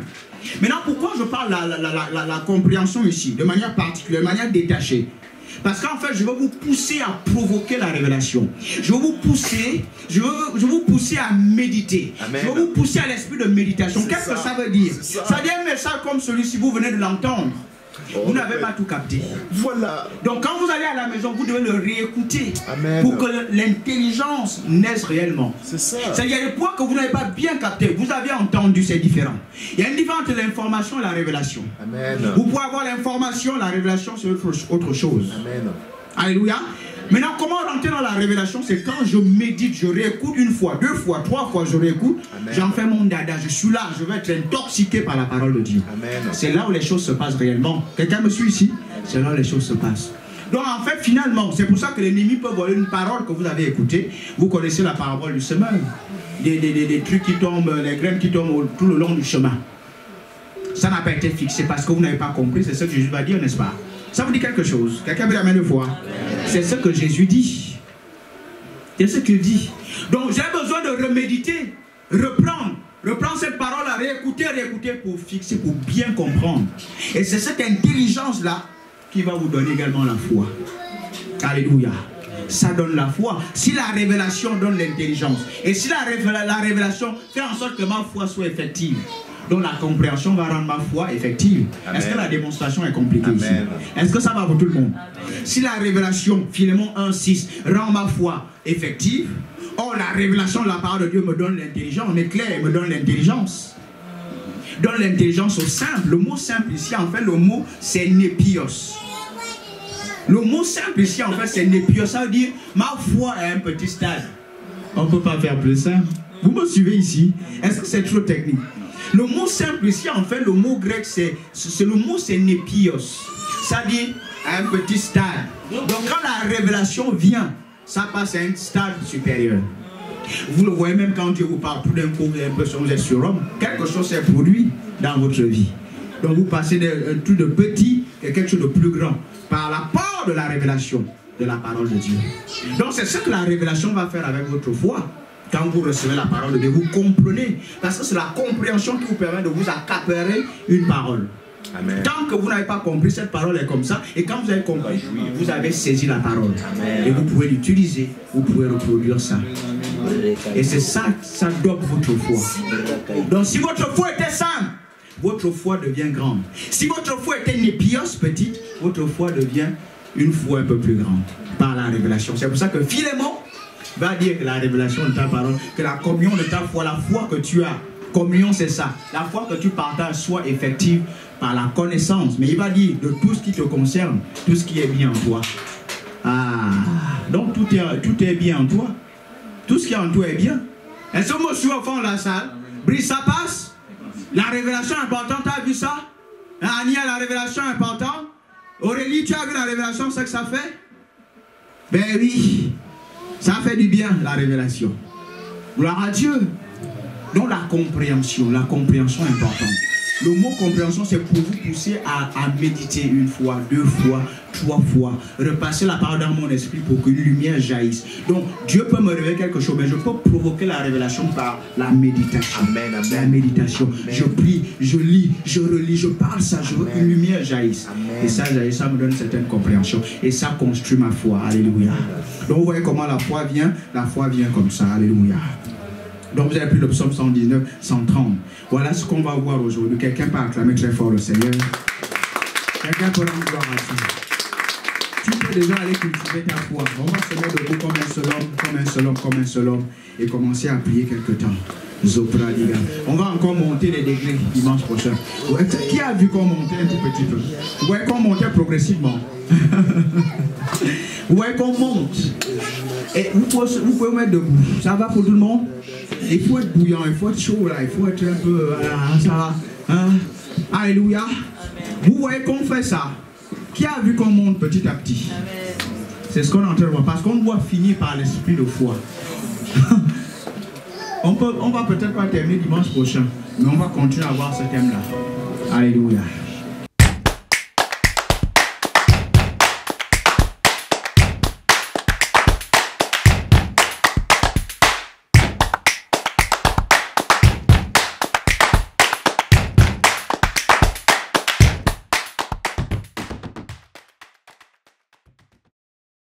Maintenant, pourquoi je parle la compréhension ici, de manière particulière, de manière détachée? Parce qu'en fait, je veux vous pousser à provoquer la révélation. Je veux vous pousser, à méditer. Amen. Je veux vous pousser à l'esprit de méditation. Qu'est-ce que ça veut dire? Ça veut dire un message comme celui-ci, vous venez de l'entendre. Vous n'avez pas tout capté. Voilà. Donc quand vous allez à la maison, vous devez le réécouter. Amen. Pour que l'intelligence naisse réellement. C'est ça. C'est-à-dire il y a des points que vous n'avez pas bien capté. Vous avez entendu, c'est différent. Il y a une différence entre l'information et la révélation. Amen. Vous pouvez avoir l'information, la révélation c'est autre chose. Amen. Alléluia. Maintenant, comment rentrer dans la révélation? C'est quand je médite, je réécoute une fois, deux fois, trois fois, je réécoute, j'en fais mon dada, je suis là, je vais être intoxiqué par la parole de Dieu. C'est là où les choses se passent réellement. Quelqu'un me suit ici? C'est là où les choses se passent. Donc en fait, finalement, c'est pour ça que l'ennemi peut voler une parole que vous avez écoutée. Vous connaissez la parabole du semeur. Des trucs qui tombent, les graines qui tombent tout le long du chemin. Ça n'a pas été fixé parce que vous n'avez pas compris, c'est ce que Jésus va dire, n'est-ce pas? Ça vous dit quelque chose? Quelqu'un peut la main de foi? C'est ce que Jésus dit. C'est ce qu'il dit. Donc j'ai besoin de reméditer, reprendre cette parole-là, réécouter pour fixer, pour bien comprendre. Et c'est cette intelligence-là qui va vous donner également la foi. Alléluia. Ça donne la foi. Si la révélation donne l'intelligence, et si la révélation fait en sorte que ma foi soit effective, donc la compréhension va rendre ma foi effective. Est-ce que la démonstration est compliquée ici? Est-ce que ça va pour tout le monde? Si la révélation, Philémon 1,6, rend ma foi effective, or la révélation de la parole de Dieu me donne l'intelligence, on est clair, me donne l'intelligence. Donne l'intelligence au simple. Le mot simple ici, en fait, le mot c'est népios. Le mot simple ici, en fait, c'est népios. Ça veut dire, ma foi est un petit stade. On ne peut pas faire plus simple. Vous me suivez ici? Est-ce que c'est trop technique? Le mot simple ici, en fait, le mot grec, c'est népios. Ça dit un petit stade. Donc quand la révélation vient, ça passe à un stade supérieur. Vous le voyez même quand Dieu vous parle, tout d'un coup, vous avez l'impression que vous êtes sur Rome. Quelque chose s'est produit dans votre vie. Donc vous passez d'un truc de petit à quelque chose de plus grand par la part de la révélation de la parole de Dieu. Donc c'est ce que la révélation va faire avec votre foi. Quand vous recevez la parole de Dieu, vous comprenez. Parce que c'est la compréhension qui vous permet de vous accaparer une parole. Amen. Tant que vous n'avez pas compris, cette parole est comme ça. Et quand vous avez compris, vous avez saisi la parole. Amen. Et vous pouvez l'utiliser, vous pouvez reproduire ça. Et c'est ça, ça dope votre foi. Donc si votre foi était simple, votre foi devient grande. Si votre foi était une épios petite, votre foi devient une foi un peu plus grande par la révélation. C'est pour ça que Philémon va dire que la révélation de ta parole, que la communion de ta foi, la foi que tu as, communion c'est ça, la foi que tu partages soit effective par la connaissance. Mais il va dire de tout ce qui te concerne, tout ce qui est bien en toi. Ah, donc tout est bien en toi. Tout ce qui est en toi est bien. Est-ce que moi je suis au fond de la salle? Brice, ça passe? La révélation importante, tu as vu ça? Annie a la révélation importante. Aurélie, tu as vu la révélation, ce que ça fait? Ben oui, ça fait du bien la révélation. Gloire à Dieu. Donc la compréhension est importante. Le mot compréhension, c'est pour vous pousser à méditer une fois, deux fois, trois fois, repasser la parole dans mon esprit pour qu'une lumière jaillisse. Donc Dieu peut me révéler quelque chose, mais je peux provoquer la révélation par la méditation. Amen, amen. La méditation. Amen. Je prie, je lis, je relis, je parle ça, je veux qu'une lumière jaillisse. Amen. Et ça jaillit, ça me donne une certaine compréhension. Et ça construit ma foi. Alléluia. Donc vous voyez comment la foi vient comme ça. Alléluia. Donc vous avez pris le psaume 119, 130. Voilà ce qu'on va voir aujourd'hui. Quelqu'un peut acclamer très fort le Seigneur. Quelqu'un peut rendre gloire à Dieu. Tu peux déjà aller cultiver ta foi. On va se mettre debout comme un seul homme, et commencer à prier quelque temps. Zopradiga. On va encore monter les degrés dimanche prochain. Qui a vu qu'on montait un tout petit peu? Vous voyez qu'on montait progressivement. Vous voyez qu'on monte. Et vous pouvez vous mettre debout. Ça va pour tout le monde? Il faut être bouillant, il faut être chaud là, il faut être un peu... ça va. Hein? Alléluia. Vous voyez qu'on fait ça. Qui a vu qu'on monte petit à petit? C'est ce qu'on est en train de voir. Parce qu'on doit finir par l'esprit de foi. On va peut-être pas terminer dimanche prochain, mais on va continuer à voir ce thème-là. Alléluia.